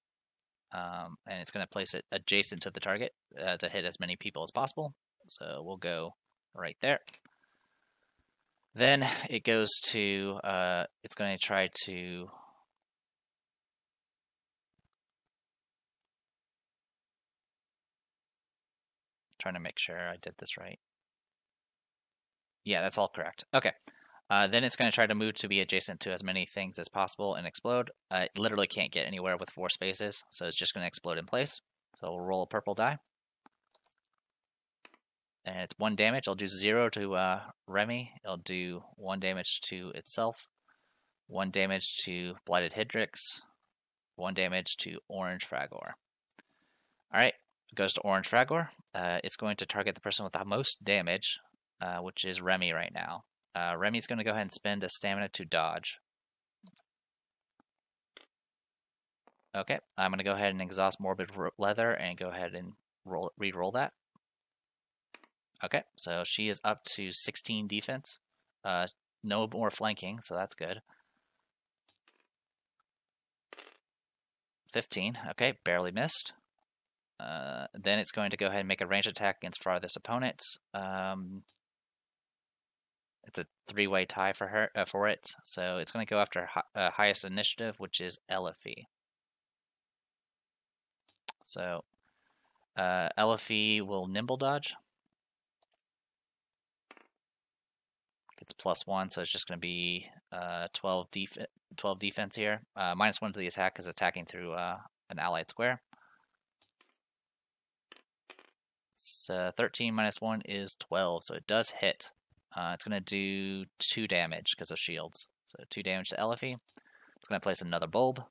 And it's going to place it adjacent to the target to hit as many people as possible. So we'll go right there. Then it goes to, it's going to try to trying to make sure I did this right. Yeah, that's all correct. Okay. Then it's going to try to move to be adjacent to as many things as possible and explode. It literally can't get anywhere with 4 spaces, so it's just going to explode in place. So we'll roll a purple die. And it's 1 damage. I'll do 0 to Remy. It'll do 1 damage to itself. 1 damage to Blighted Hendrix. 1 damage to Orange Fragor. Alright, it goes to Orange Fragor. It's going to target the person with the most damage, which is Remy right now. Remy's going to go ahead and spend a stamina to dodge. Okay, I'm going to go ahead and exhaust Morbid Leather and go ahead and re-roll that. Okay, so she is up to 16 defense. No more flanking, so that's good. 15, okay, barely missed. Then it's going to go ahead and make a ranged attack against farthest opponent. It's a 3-way tie for her for it, so it's going to go after highest initiative, which is Elifie. So Elifie will nimble dodge. Gets +1, so it's just going to be 12 defense here. -1 to the attack is attacking through an allied square. So 13 -1 is 12, so it does hit. It's going to do 2 damage because of shields. So 2 damage to Elifie. It's going to place another bulb.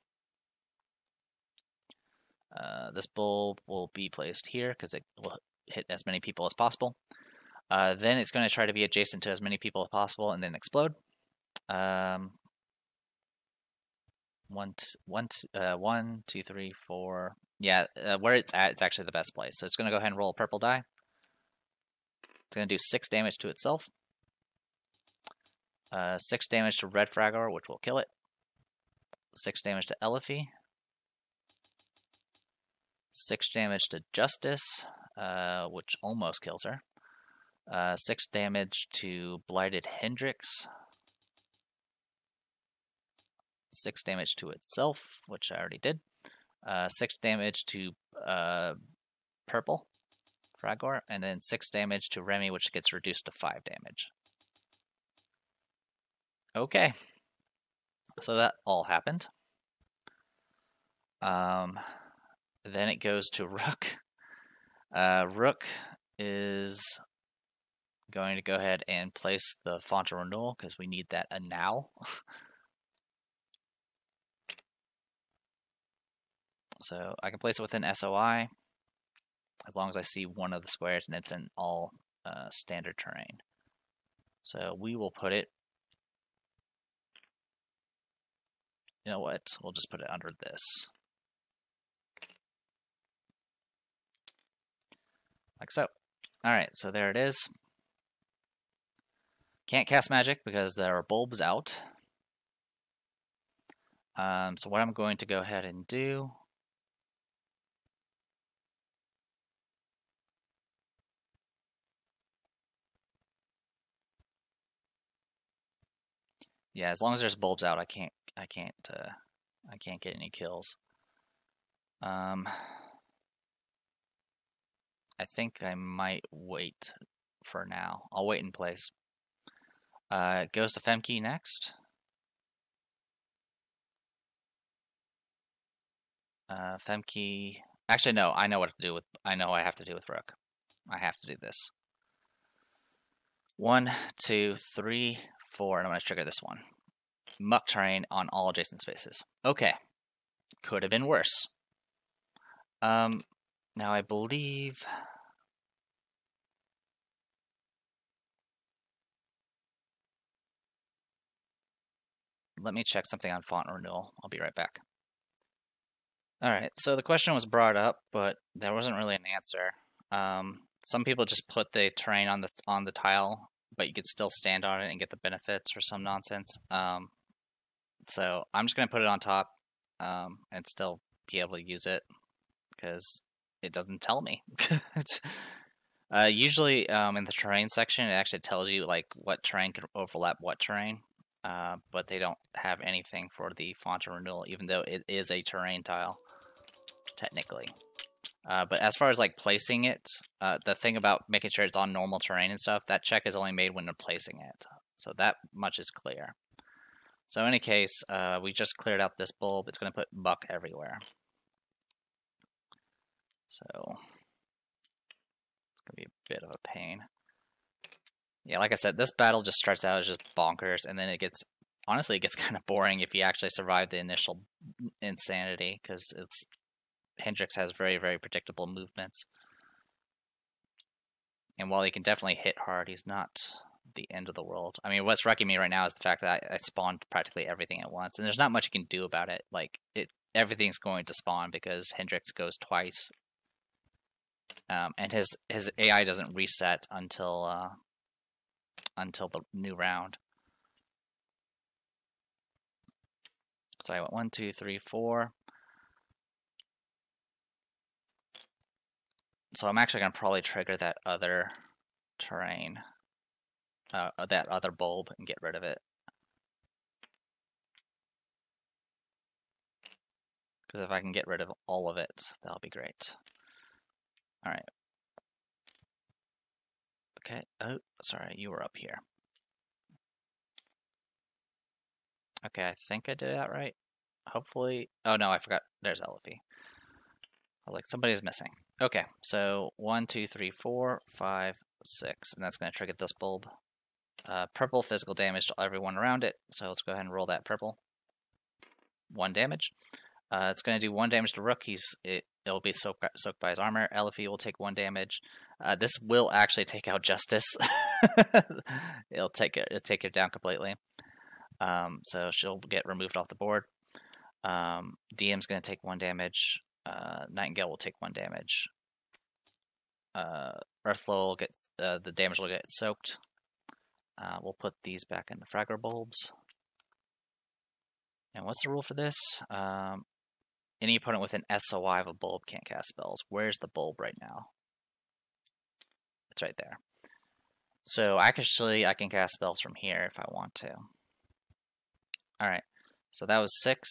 This bulb will be placed here because it will hit as many people as possible. Then it's going to try to be adjacent to as many people as possible and then explode. 1, 2, 3, 4. Yeah, where it's at, it's actually the best place. So it's going to go ahead and roll a purple die. It's going to do 6 damage to itself. 6 damage to Red Fragor, which will kill it. 6 damage to Elifie. 6 damage to Justice, which almost kills her. 6 damage to Blighted Hendrix. 6 damage to itself, which I already did. 6 damage to Purple Fragor, and then 6 damage to Remy, which gets reduced to 5 damage. Okay, so that all happened. Then it goes to Rook. Rook is going to go ahead and place the font of renewal because we need that now. So I can place it within SOI as long as I see one of the squares and it's in all standard terrain. So we will put it, you know what, we'll just put it under this. Like so. Alright, so there it is. Can't cast magic because there are bulbs out. So what I'm going to go ahead and do yeah, as long as there's bulbs out, I can't get any kills. I think I might wait for now. I'll wait in place. It goes to Femke next. Femke. Actually, no. I know what to do with. I know I have to do with Rook. I have to do this. 1, 2, 3, 4, and I'm going to trigger this one. Muck terrain on all adjacent spaces. Okay. Could have been worse. Now I believe let me check something on font renewal. I'll be right back. Alright, so the question was brought up, but there wasn't really an answer. Some people just put the terrain on the tile, but you could still stand on it and get the benefits or some nonsense. So I'm just going to put it on top and still be able to use it because it doesn't tell me. Usually in the terrain section, it actually tells you like what terrain can overlap what terrain, but they don't have anything for the font renewal, even though it is a terrain tile, technically. But as far as like placing it, the thing about making sure it's on normal terrain and stuff, that check is only made when they're placing it. So that much is clear. So in any case, we just cleared out this bulb. It's going to put buck everywhere. So it's going to be a bit of a pain. Yeah, like I said, this battle just starts out as just bonkers, and then it gets, honestly, it gets kind of boring if you actually survive the initial insanity, because Hendrix has very, very predictable movements. And while he can definitely hit hard, he's not the end of the world. I mean, what's wrecking me right now is the fact that I spawned practically everything at once, and there's not much you can do about it. Like, everything's going to spawn because Hendrix goes twice. And his AI doesn't reset until the new round. So I went 1, 2, 3, 4. So I'm actually going to probably trigger that other terrain, that other bulb, and get rid of it. Because if I can get rid of all of it, that'll be great. Alright. Okay. Oh, sorry, you were up here. Okay, I think I did that right. Hopefully. Oh no, I forgot. There's Elephie. I was like, somebody's missing. Okay, so 1, 2, 3, 4, 5, 6, and that's going to trigger this bulb. Purple physical damage to everyone around it, so let's go ahead and roll that purple. 1 damage. It's going to do 1 damage to Rook. It'll be soaked by his armor. Elephie will take 1 damage. This will actually take out Justice. It'll take it down completely. So she'll get removed off the board. DM's going to take 1 damage. Nightingale will take 1 damage. Earthflow gets the damage will get soaked. We'll put these back in the Fragger bulbs. And what's the rule for this? Any opponent with an SOI of a bulb can't cast spells. Where's the bulb right now? It's right there. So actually, I can cast spells from here if I want to. All right. So that was 6.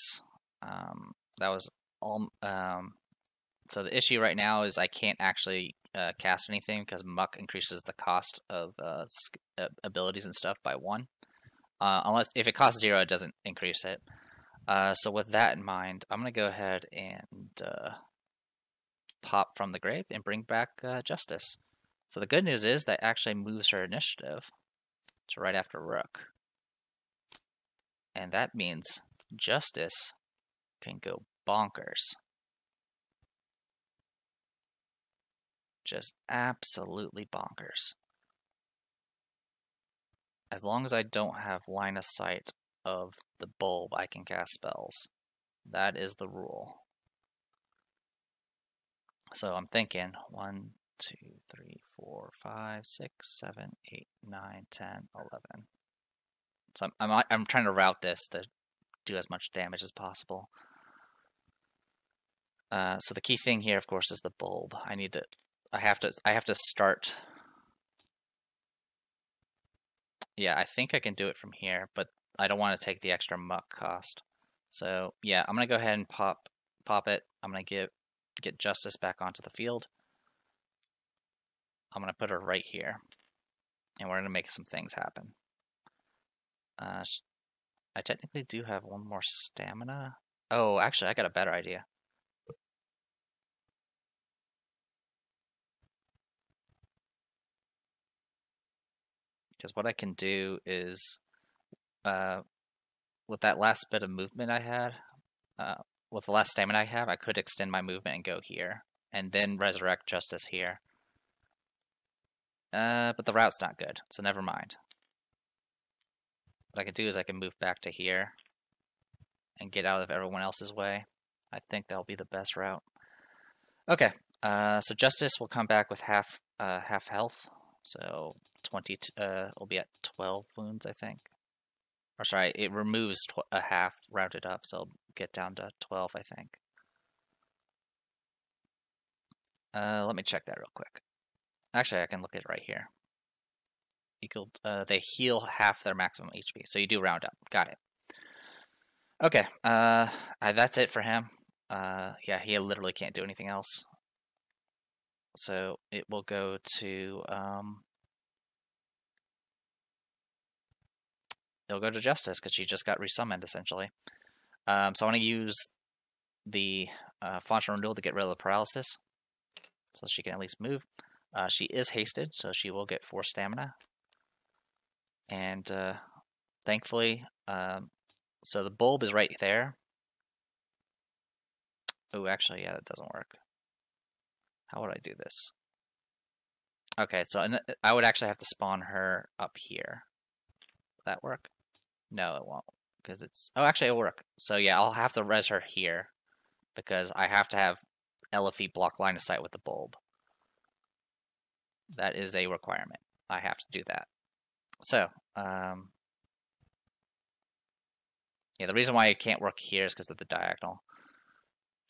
That was all. So the issue right now is I can't actually cast anything because Muck increases the cost of abilities and stuff by 1. Unless if it costs 0, it doesn't increase it. So with that in mind, I'm going to go ahead and pop from the grave and bring back Justice. So the good news is that actually moves her initiative to right after Rook. And that means Justice can go bonkers. Just absolutely bonkers. As long as I don't have line of sight of the bulb, I can cast spells. That is the rule. So I'm thinking 1, 2, 3, 4, 5, 6, 7, 8, 9, 10, 11. So I'm trying to route this to do as much damage as possible. So the key thing here, of course, is the bulb. I have to start. Yeah, I think I can do it from here, but I don't want to take the extra muck cost. So yeah, I'm gonna go ahead and pop it. I'm gonna get Justice back onto the field. I'm gonna put her right here, and we're gonna make some things happen. I technically do have 1 more stamina. Oh, actually, I got a better idea. Because what I can do is, with that last bit of movement I had, with the last stamina I have, I could extend my movement and go here, and then resurrect Justice here. But the route's not good, so never mind. What I can do is I can move back to here, and get out of everyone else's way. I think that'll be the best route. Okay, so Justice will come back with half health, so 20. Will be at 12 wounds, I think. Or sorry, it removes a half rounded up, so it'll get down to 12, I think. Let me check that real quick. Actually, I can look at it right here. They heal half their maximum HP, so you do round up. Got it. Okay, that's it for him. Yeah, he literally can't do anything else. So it will go to it'll go to Justice because she just got resummoned essentially. So I want to use the Fontaine Renewal to get rid of the paralysis, so she can at least move. She is hasted, so she will get 4 stamina. And thankfully, so the bulb is right there. Oh, actually, yeah, that doesn't work. How would I do this? Okay, so I would actually have to spawn her up here. Will that work? No, it won't, because it's... Oh, actually, it'll work. So yeah, I'll have to res her here, because I have to have Elifie block line of sight with the bulb. That is a requirement. I have to do that. So, yeah, the reason why it can't work here is because of the diagonal.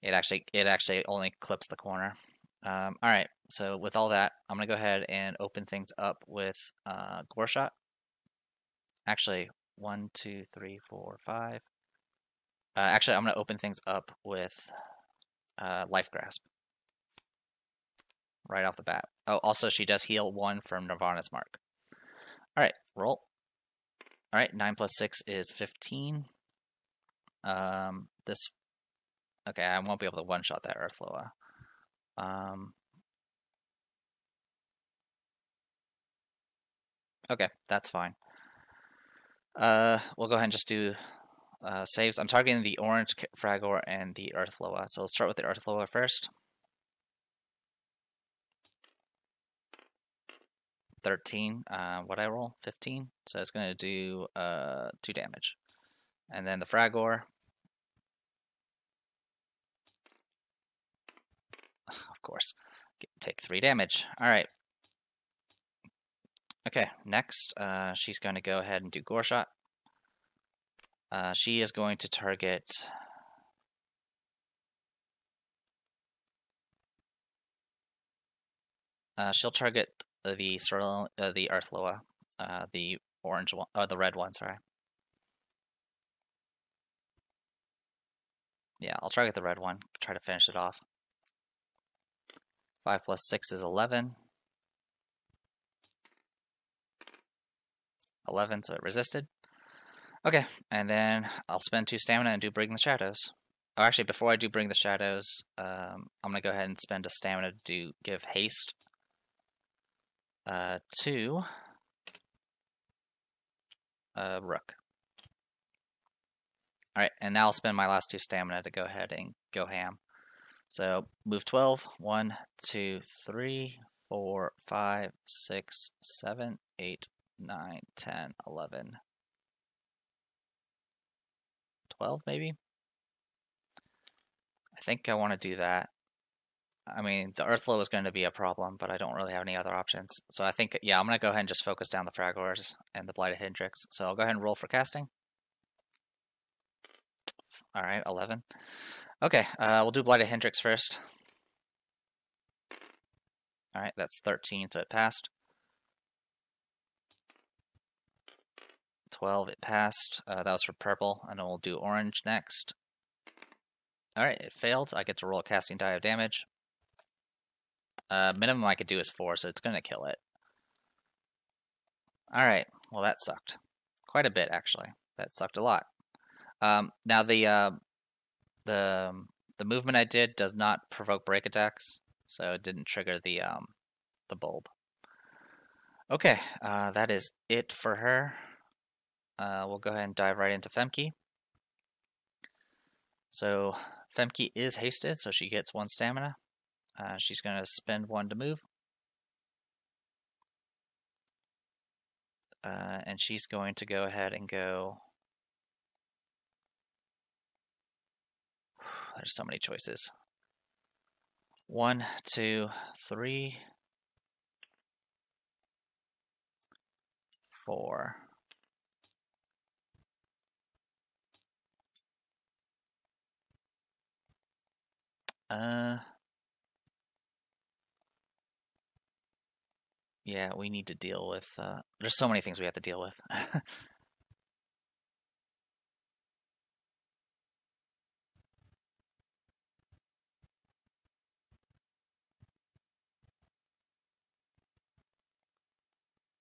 It actually only clips the corner. All right, so with all that, I'm gonna go ahead and open things up with Gore Shot. Actually, 1, 2, 3, 4, 5. Actually, I'm gonna open things up with Life Grasp right off the bat. Oh, also she does heal 1 from Nirvana's Mark. All right, roll. All right, 9 plus 6 is 15. This. Okay, I won't be able to one-shot that Earthloa. Okay, that's fine. We'll go ahead and just do saves. I'm targeting the orange Fragor and the Earthloa. So let's start with the Earthloa first. 13. What I roll? 15. So it's going to do 2 damage. And then the Fragor. Of course. Take 3 damage. Alright. Okay, next, she's going to go ahead and do Gore Shot. She is going to target... she'll target the Earthloa, the orange one, or the red one, sorry. Yeah, I'll target the red one, try to finish it off. 5 plus 6 is 11. 11, so it resisted. Okay, and then I'll spend 2 stamina and do Bring the Shadows. Oh, actually, before I do Bring the Shadows, I'm going to go ahead and spend a stamina to give haste to Rook. Alright, and now I'll spend my last 2 stamina to go ahead and go ham. So, move 12. 1, 2, 3, 4, 5, 6, 7, 8, 9, 10, 11, 12 maybe? I think I want to do that. I mean, the Earthflow is going to be a problem, but I don't really have any other options. So I think, yeah, I'm going to go ahead and just focus down the Fragors and the Blighted Hendrix. So I'll go ahead and roll for casting. Alright, 11. Okay, we'll do Blighted Hendrix first. Alright, that's 13, so it passed. 12, it passed. That was for purple, and then we'll do orange next. Alright, it failed. I get to roll a casting die of damage. Minimum I could do is 4, so it's going to kill it. Alright, well that sucked. Quite a bit, actually. That sucked a lot. Now the movement I did does not provoke break attacks, so it didn't trigger the bulb. Okay, that is it for her. We'll go ahead and dive right into Femke. So Femke is hasted, so she gets 1 stamina. She's going to spend 1 to move. And she's going to go ahead and go there's so many choices. 1, 2, 3, 4. Yeah, we need to deal with, there's so many things we have to deal with.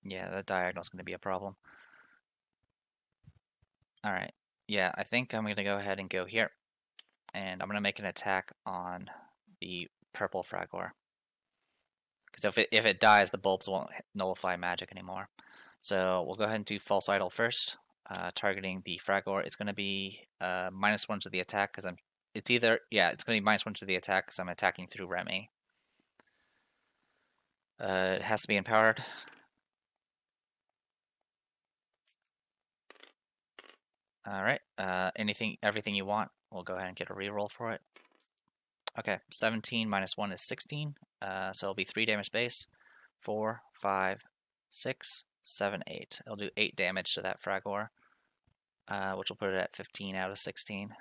Yeah, that diagonal's going to be a problem. Alright, yeah, I think I'm going to go ahead and go here. And I'm going to make an attack on the purple Fragor. Because if it dies, the bulbs won't nullify magic anymore. So we'll go ahead and do False Idol first, targeting the Fragor. It's going to be -1 to the attack because it's going to be -1 to the attack because I'm attacking through Remy. It has to be empowered. All right. Everything you want. We'll go ahead and get a reroll for it. Okay, 17 -1 is 16. So it'll be 3 damage base. 4, 5, 6, 7, 8. It'll do 8 damage to that Fragor, which will put it at 15 out of 16.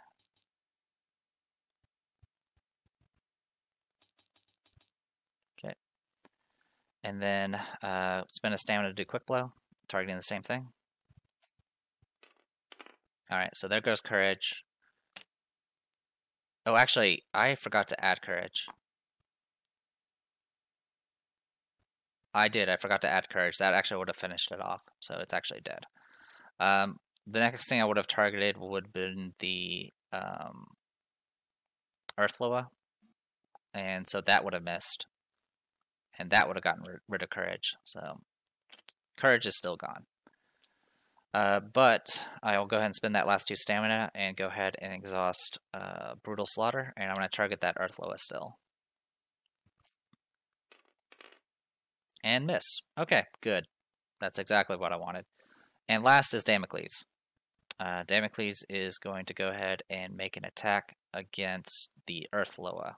Okay. And then spend a stamina to do Quick Blow, targeting the same thing. Alright, so there goes Courage. Oh, actually, I forgot to add Courage. I forgot to add Courage. That actually would have finished it off, so it's actually dead. The next thing I would have targeted would have been the Earthloa, and so that would have missed. And that would have gotten rid of Courage, so Courage is still gone. But I'll go ahead and spend that last 2 stamina and go ahead and exhaust Brutal Slaughter, and I'm going to target that Earthloa still. And miss. Okay, good. That's exactly what I wanted. And last is Damocles. Damocles is going to go ahead and make an attack against the Earthloa.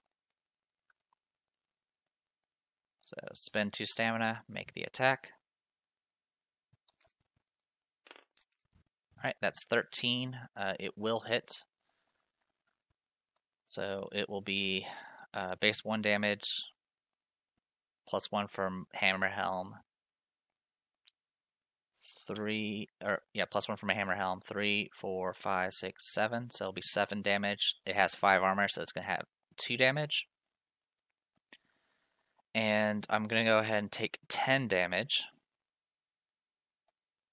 So spend 2 stamina, make the attack. Alright, that's 13. It will hit. So it will be base 1 damage, +1 from Hammer Helm. +1 from a Hammer Helm. 3, 4, 5, 6, 7. So it'll be 7 damage. It has 5 armor, so it's going to have 2 damage. And I'm going to go ahead and take 10 damage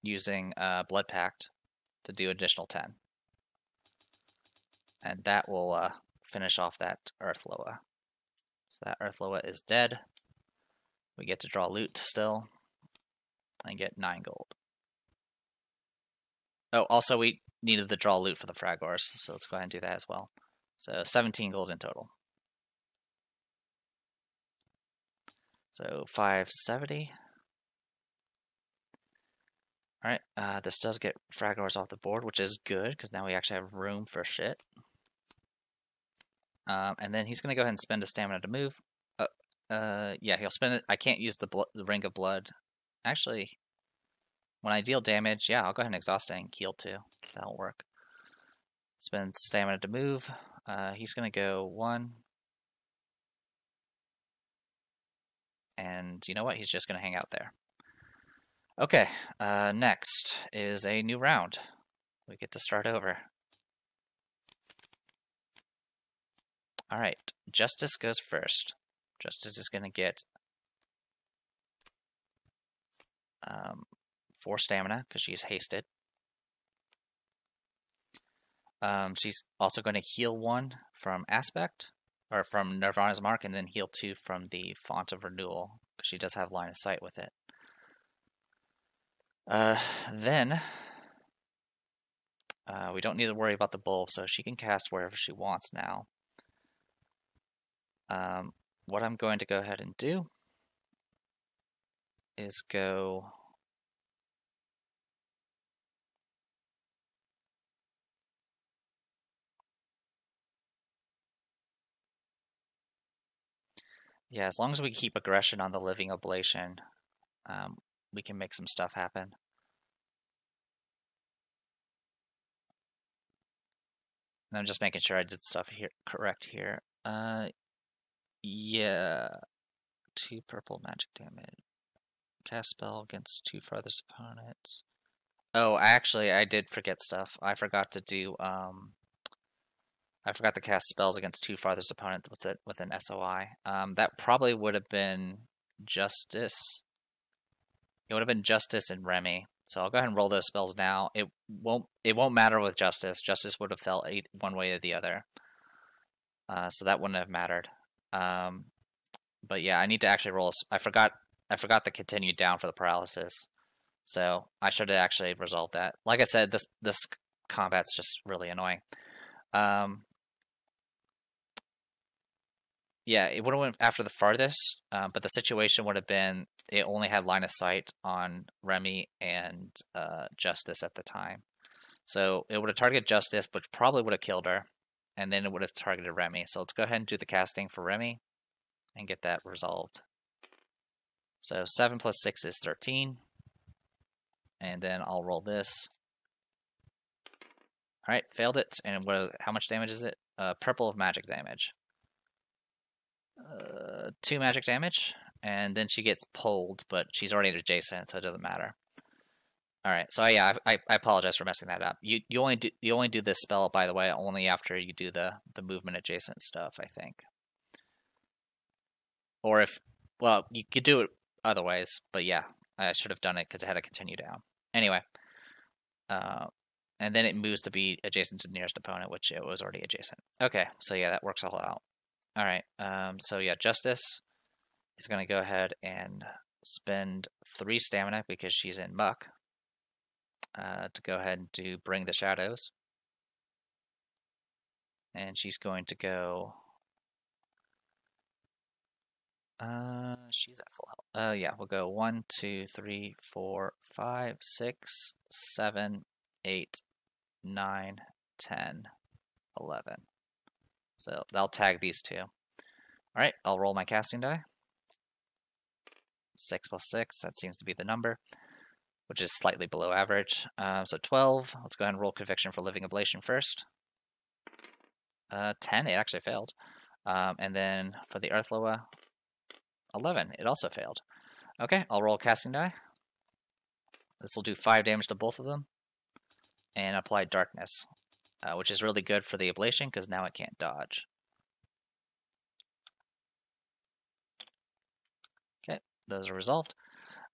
using Blood Pact to do additional 10. And that will finish off that Earthloa. So that Earthloa is dead. We get to draw loot still and get 9 gold. Oh, also we needed the draw loot for the Fragors, so let's go ahead and do that as well. So 17 gold in total. So 570. Alright, this does get Fragors off the board, which is good, because now we actually have room for shit. And then he's going to go ahead and spend a stamina to move. Yeah, he'll spend it. I can't use the Ring of Blood. Actually, when I deal damage, yeah, I'll go ahead and exhaust it and heal too. That'll work. Spend stamina to move. He's going to go 1. And you know what? He's just going to hang out there. Okay, next is a new round. We get to start over. Alright, Justice goes first. Justice is going to get 4 stamina because she's hasted. She's also going to heal 1 from Aspect, or from Nirvana's Mark, and then heal 2 from the Font of Renewal, because she does have line of sight with it. Then, we don't need to worry about the bulb, so she can cast wherever she wants now. What I'm going to go ahead and do is go... Yeah, as long as we keep aggression on the living ablation, we can make some stuff happen. And I'm just making sure I did stuff here correct here. Yeah, 2 purple magic damage. Cast spell against 2 farthest opponents. Oh, actually, I did forget stuff. I forgot to do I forgot to cast spells against 2 farthest opponents with an SOI. That probably would have been Justice. It would have been Justice and Remy. So I'll go ahead and roll those spells now. It won't matter with Justice. Justice would have fell one way or the other. So that wouldn't have mattered. But yeah, I need to actually roll. I forgot to continue down for the paralysis. So I should have actually resolved that. Like I said, this combat's just really annoying. Yeah, it would have went after the farthest, but the situation would have been it only had line of sight on Remy and Justice at the time. So it would have targeted Justice, which probably would have killed her, and then it would have targeted Remy. So let's go ahead and do the casting for Remy and get that resolved. So 7 plus 6 is 13. And then I'll roll this. Alright, failed it. And how much damage is it? Purple of magic damage. 2 magic damage, and then she gets pulled, but she's already adjacent, so it doesn't matter. All right, so yeah, I apologize for messing that up. You only do this spell, by the way, only after you do the movement adjacent stuff, I think. Or you could do it otherwise, but yeah, I should have done it because it had to continue down. Anyway, and then it moves to be adjacent to the nearest opponent, which it was already adjacent. Okay, so yeah, that works all out. All right, so yeah, Justice is going to go ahead and spend 3 stamina because she's in muck to go ahead and do Bring the Shadows. And she's going to go... she's at full health. Yeah, we'll go 1, 2, 3, 4, 5, 6, 7, 8, 9, 10, 11. So I'll tag these 2. Alright, I'll roll my casting die. 6 plus 6, that seems to be the number, which is slightly below average. So 12, let's go ahead and roll Conviction for Living Ablation first. 10, it actually failed. And then for the Earth Loa, 11, it also failed. Okay, I'll roll casting die. This will do 5 damage to both of them. And apply Darkness, which is really good for the ablation because now it can't dodge. Okay, those are resolved.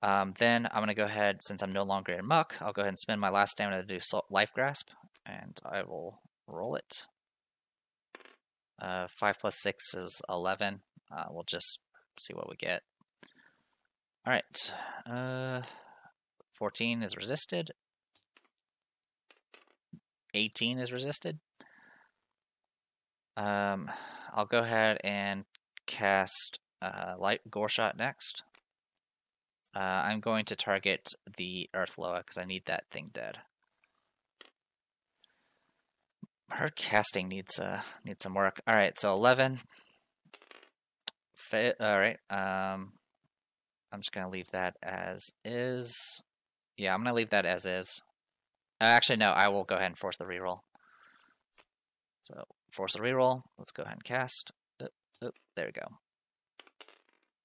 Then I'm going to go ahead, since I'm no longer in muck, I'll go ahead and spend my last stamina to do Life Grasp, and I will roll it. 5 plus 6 is 11. We'll just see what we get. Alright, 14 is resisted. 18 is resisted. I'll go ahead and cast Light Gore Shot next. I'm going to target the Earth Loa because I need that thing dead. Her casting needs some work. All right, so 11. All right. I'm just gonna leave that as is. Yeah, I'm gonna leave that as is. Actually, no. I will go ahead and force the reroll. So force the reroll. Let's go ahead and cast. There we go.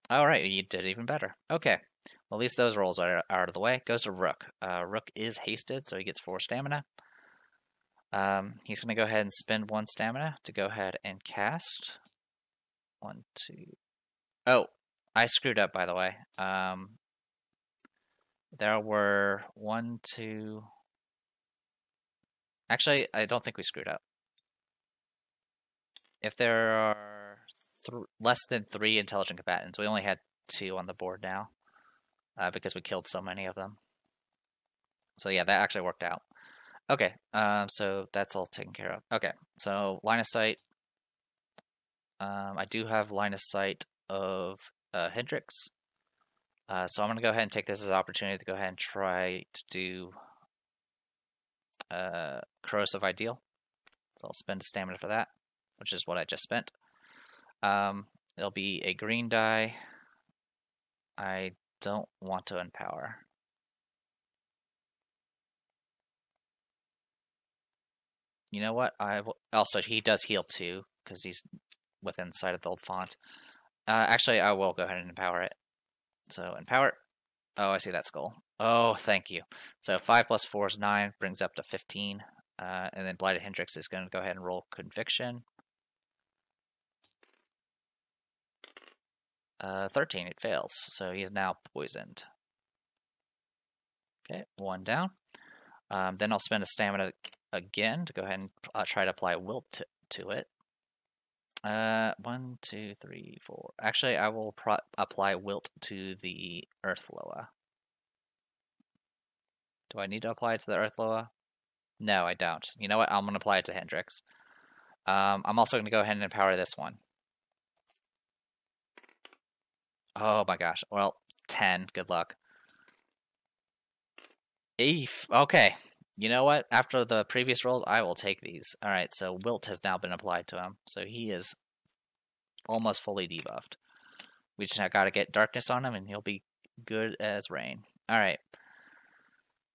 All right, you did even better. Okay. Well, at least those rolls are out of the way. Goes to Rook. Rook is hasted, so he gets 4 stamina. He's going to go ahead and spend 1 stamina to go ahead and cast. 1, 2. Oh, I screwed up, by the way. There were 1, 2. Actually, I don't think we screwed up. If there are less than 3 intelligent combatants, we only had 2 on the board now. Because we killed so many of them. So yeah, that actually worked out. Okay, so that's all taken care of. Okay, so line of sight. I do have line of sight of Hendrix. So I'm going to go ahead and take this as an opportunity to go ahead and try to do Corrosive Ideal. So I'll spend a stamina for that, which is what I just spent. It'll be a green die. I don't want to empower. You know what? I will. Also, he does heal too because he's within sight of the old font. Actually, I will go ahead and empower it. So empower. Oh, I see that skull. Oh, thank you. So 5 plus 4 is 9, brings up to 15. And then Blighted Hendrix is going to go ahead and roll Conviction. 13, it fails. So he is now poisoned. Okay, 1 down. Then I'll spend a stamina again to go ahead and try to apply Wilt to it. 1, 2, 3, 4. Actually, I will apply Wilt to the Earth Loa. Do I need to apply it to the Earth Loa? No, I don't. You know what? I'm going to apply it to Hendrix. I'm also going to go ahead and empower this one. Oh my gosh. Well, 10. Good luck. Eef. Okay. You know what? After the previous rolls, I will take these. Alright, so Wilt has now been applied to him. So he is almost fully debuffed. We just got to get Darkness on him, and he'll be good as rain. Alright.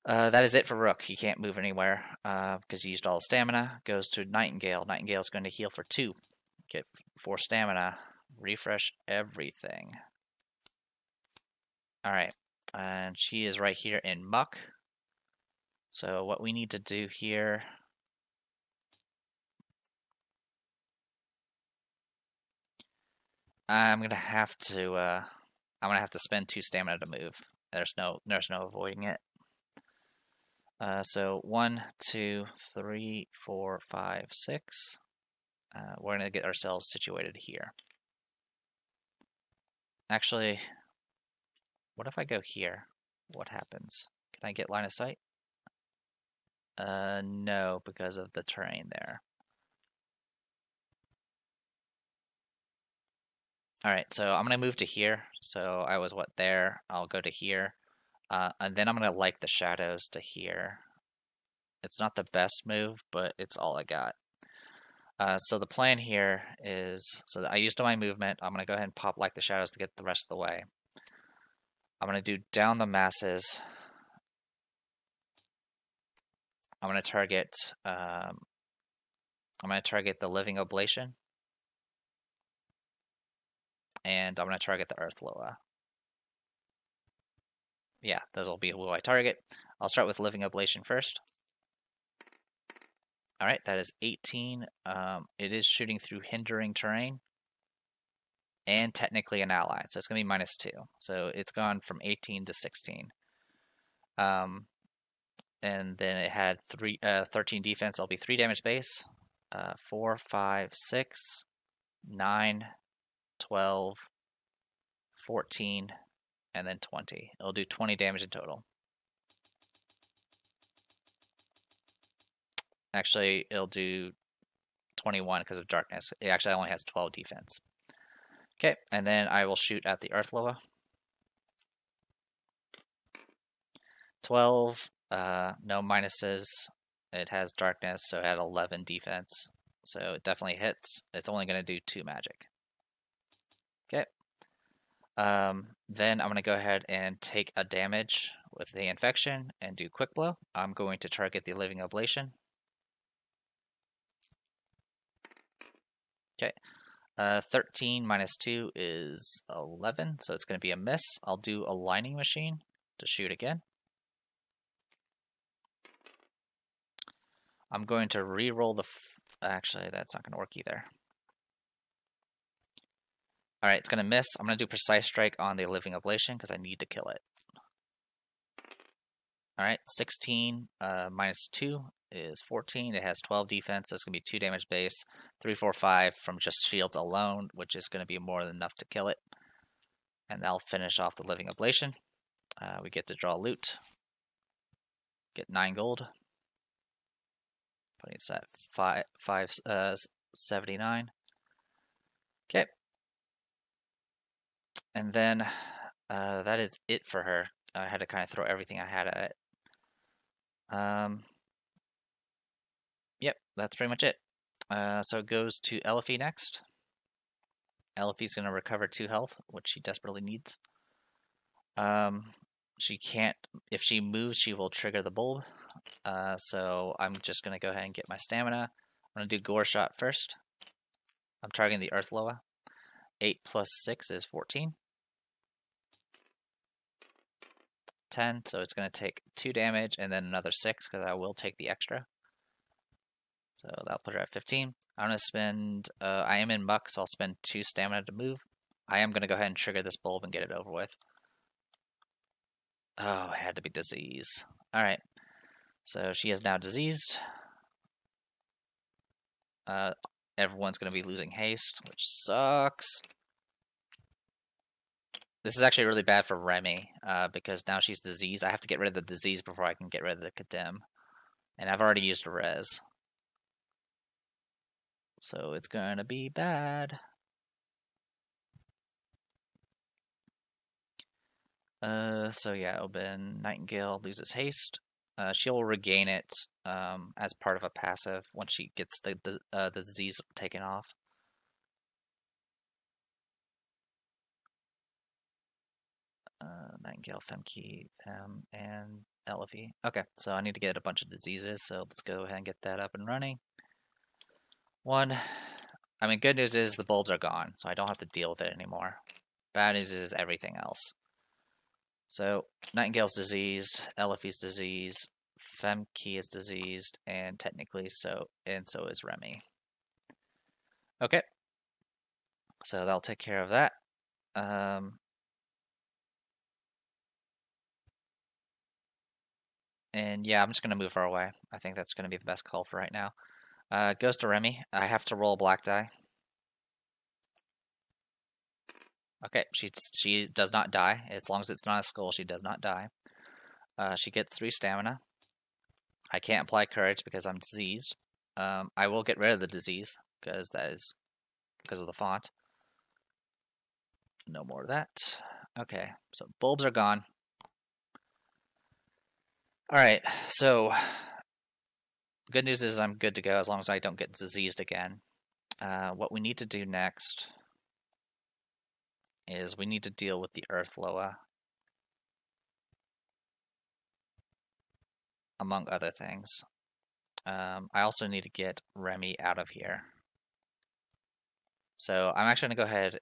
That is it for Rook. He can't move anywhere because he used all his stamina. Goes to Nightingale. Nightingale's going to heal for 2. Get 4 stamina. Refresh everything. Alright. And she is right here in Muck. So what we need to do here... I'm gonna have to spend 2 stamina to move. There's no avoiding it. So 1, 2, 3, 4, 5, 6. We're gonna get ourselves situated here. Actually, what if I go here? What happens? Can I get line of sight? No, because of the terrain there. Alright, so I'm gonna move to here. So I was there? I'll go to here. And then I'm gonna like the shadows to here. It's not the best move, but it's all I got. So the plan here is, so I used all my movement. I'm gonna go ahead and pop like the shadows to get the rest of the way. I'm gonna do down the masses. I'm gonna target the Living Oblation. And I'm gonna target the Earth Loa. Yeah, those will be who I target. I'll start with Living Oblation first. Alright, that is 18. It is shooting through hindering terrain. And technically an ally, so it's going to be -2. So it's gone from 18 to 16. And then it had 13 defense. It'll be 3 damage base. 4, 5, 6, 9, 12, 14, and then 20. It'll do 20 damage in total. Actually, it'll do 21 because of darkness. It actually only has 12 defense. Okay, and then I will shoot at the Earth Loa. 12, no minuses. It has darkness, so it had 11 defense. So it definitely hits. It's only going to do 2 magic. Okay. Then I'm going to go ahead and take a damage with the infection and do quick blow. I'm going to target the Living Oblation. Okay. 13 minus 2 is 11, so it's going to be a miss. I'll do a Lining Machine to shoot again. I'm going to re-roll the... Actually, that's not going to work either. Alright, it's going to miss. I'm going to do Precise Strike on the Living Oblation because I need to kill it. Alright, 16 minus 2 is 14. It has 12 defense, so it's going to be 2 damage base. 3, 4, 5 from just shields alone, which is going to be more than enough to kill it. And that'll finish off the Living Oblation. We get to draw loot. Get 9 gold. Putting it at 579. Okay. And then that is it for her. I had to kind of throw everything I had at it. Yep, that's pretty much it. So it goes to Elfie next. Elfie's going to recover 2 health, which she desperately needs. She can't, if she moves, she will trigger the bulb. So I'm just going to go ahead and get my stamina. I'm going to do Gore Shot first. I'm targeting the Earth Loa. 8 plus 6 is 14. 10, so it's going to take 2 damage and then another 6 because I will take the extra. So that'll put her at 15. I'm going to spend, I am in muck, so I'll spend 2 stamina to move. I am going to go ahead and trigger this bulb and get it over with. Oh, it had to be disease. Alright, so she is now diseased. Everyone's going to be losing haste, which sucks. This is actually really bad for Remy, because now she's diseased. I have to get rid of the disease before I can get rid of the condemn. And I've already used a res. So it's going to be bad. So yeah, Oben Nightingale loses haste. She'll regain it as part of a passive once she gets the disease taken off. Nightingale, Femke, and Elfie. Okay, so I need to get a bunch of diseases, so let's go ahead and get that up and running. I mean, good news is the bulbs are gone, so I don't have to deal with it anymore. Bad news is everything else. So, Nightingale's diseased, Elfie's diseased, Femke is diseased, and technically so is Remy. Okay. So that'll take care of that. And yeah, I'm just going to move her away. I think that's going to be the best call for right now. Goes to Remy. I have to roll a black die. Okay, she does not die. As long as it's not a skull, she does not die. She gets 3 stamina. I can't apply courage because I'm diseased. I will get rid of the disease because that is because of the font. No more of that. Okay, so bulbs are gone. Alright, so good news is I'm good to go as long as I don't get diseased again. What we need to do next is we need to deal with the Earth Loa, among other things. I also need to get Remy out of here. So I'm actually going to go ahead.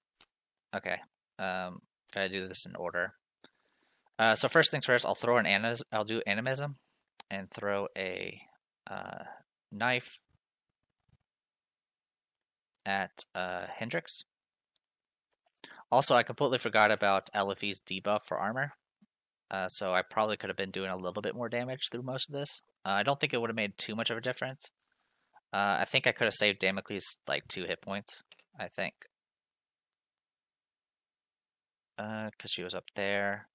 Okay, gotta do this in order. So first things first, I'll throw I'll do animism and throw a knife at Hendrix. Also, I completely forgot about Elfie's debuff for armor. So I probably could have been doing a little bit more damage through most of this. I don't think it would have made too much of a difference. I think I could have saved Damocles like 2 hit points, I think. Because she was up there.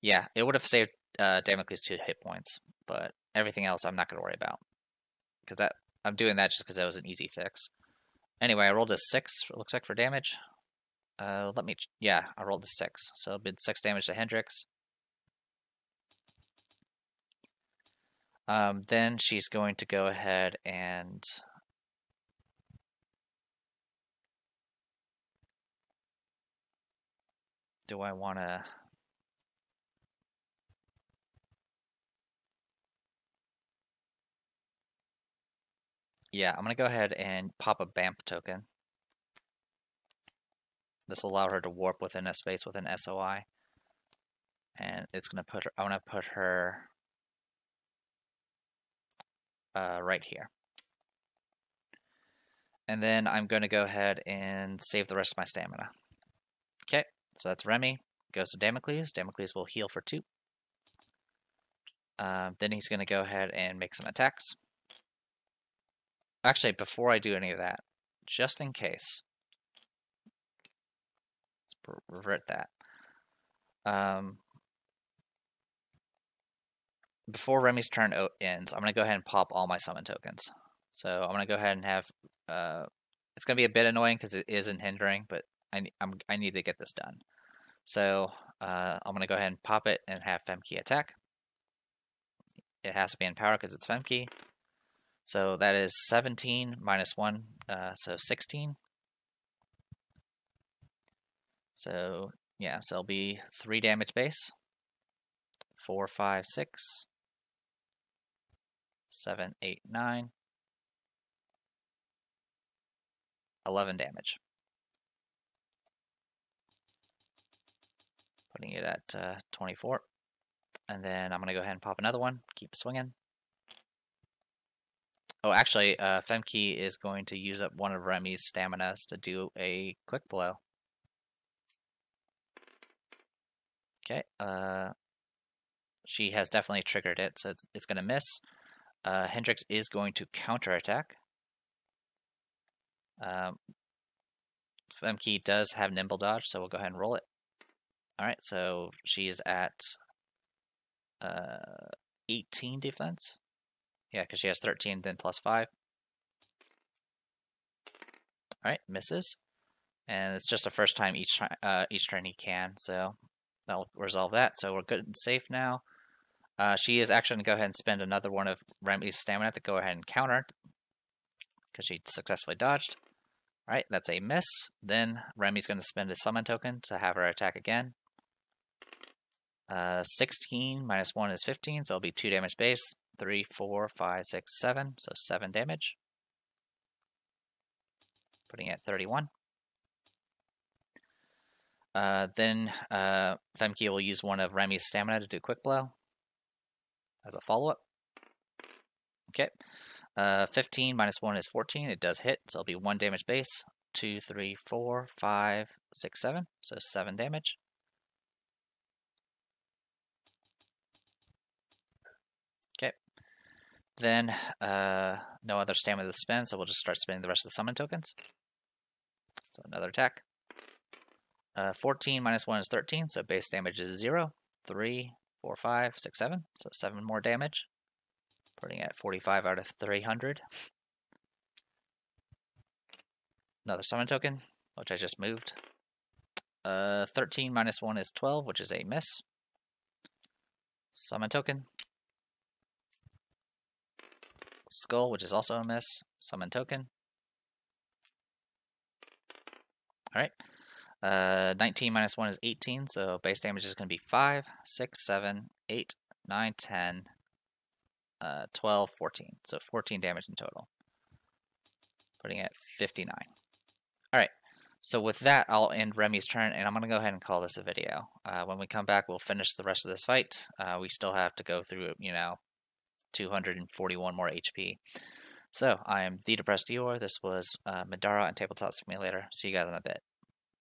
Yeah, it would have saved Damocles 2 hit points, but everything else I'm not going to worry about. Because I'm doing that just because that was an easy fix. Anyway, I rolled a 6, it looks like, for damage. Yeah, I rolled a 6. So it did 6 damage to Hendrix. Then she's going to go ahead and do I want to... Yeah, I'm going to go ahead and pop a BAMF token. This will allow her to warp within a space with an SOI. And it's going to put her, I want to put her right here. And then I'm going to go ahead and save the rest of my stamina. Okay, so that's Remy. Goes to Damocles. Damocles will heal for 2. Then he's going to go ahead and make some attacks. Actually, before I do any of that, just in case, let's revert that. Before Remy's turn ends, I'm going to go ahead and pop all my summon tokens. So I'm going to go ahead and have... it's going to be a bit annoying because it isn't hindering, but I need to get this done. So I'm going to go ahead and pop it and have Femke attack. It has to be in power because it's Femke. So that is 17 minus 1, so 16. So, yeah, so it'll be 3 damage base. 4, 5, 6, 7, 8, 9, 11 damage. Putting it at 24. And then I'm going to go ahead and pop another one. Keep swinging. Oh, actually, Femke is going to use up one of Remy's staminas to do a quick blow. Okay, she has definitely triggered it, so it's going to miss. Hendrix is going to counterattack. Femke does have nimble dodge, so we'll go ahead and roll it. Alright, so she is at 18 defense. Yeah, because she has 13, then plus 5. Alright, misses. And it's just the first time each turn he can, so that'll resolve that. So we're good and safe now. She is actually going to go ahead and spend another one of Remy's stamina to go ahead and counter, because she successfully dodged. Alright, that's a miss. Then Remy's going to spend a summon token to have her attack again. 16 minus 1 is 15, so it'll be 2 damage base. 3, 4, 5, 6, 7, so 7 damage. Putting it at 31. Then Femke will use one of Remy's stamina to do quick blow as a follow-up. Okay. 15 minus 1 is 14. It does hit, so it'll be 1 damage base. 2, 3, 4, 5, 6, 7, so 7 damage. Okay. Then no other stamina to spend, so we'll just start spending the rest of the summon tokens. So another attack. 14 minus 1 is 13, so base damage is 0. 3, 4, 5, 6, 7, so 7 more damage. Putting at 45 out of 300. Another summon token, which I just moved. 13 minus 1 is 12, which is a miss. Summon token. Skull, which is also a miss. Summon token. Alright. 19 minus 1 is 18, so base damage is going to be 5, 6, 7, 8, 9, 10, 12, 14. So 14 damage in total. Putting it at 59. Alright, so with that, I'll end Remy's turn, and I'm going to go ahead and call this a video. When we come back, we'll finish the rest of this fight. We still have to go through, 241 more HP. So, I am The Depressed Eeyore. This was Middara and Tabletop Simulator. See you guys in a bit.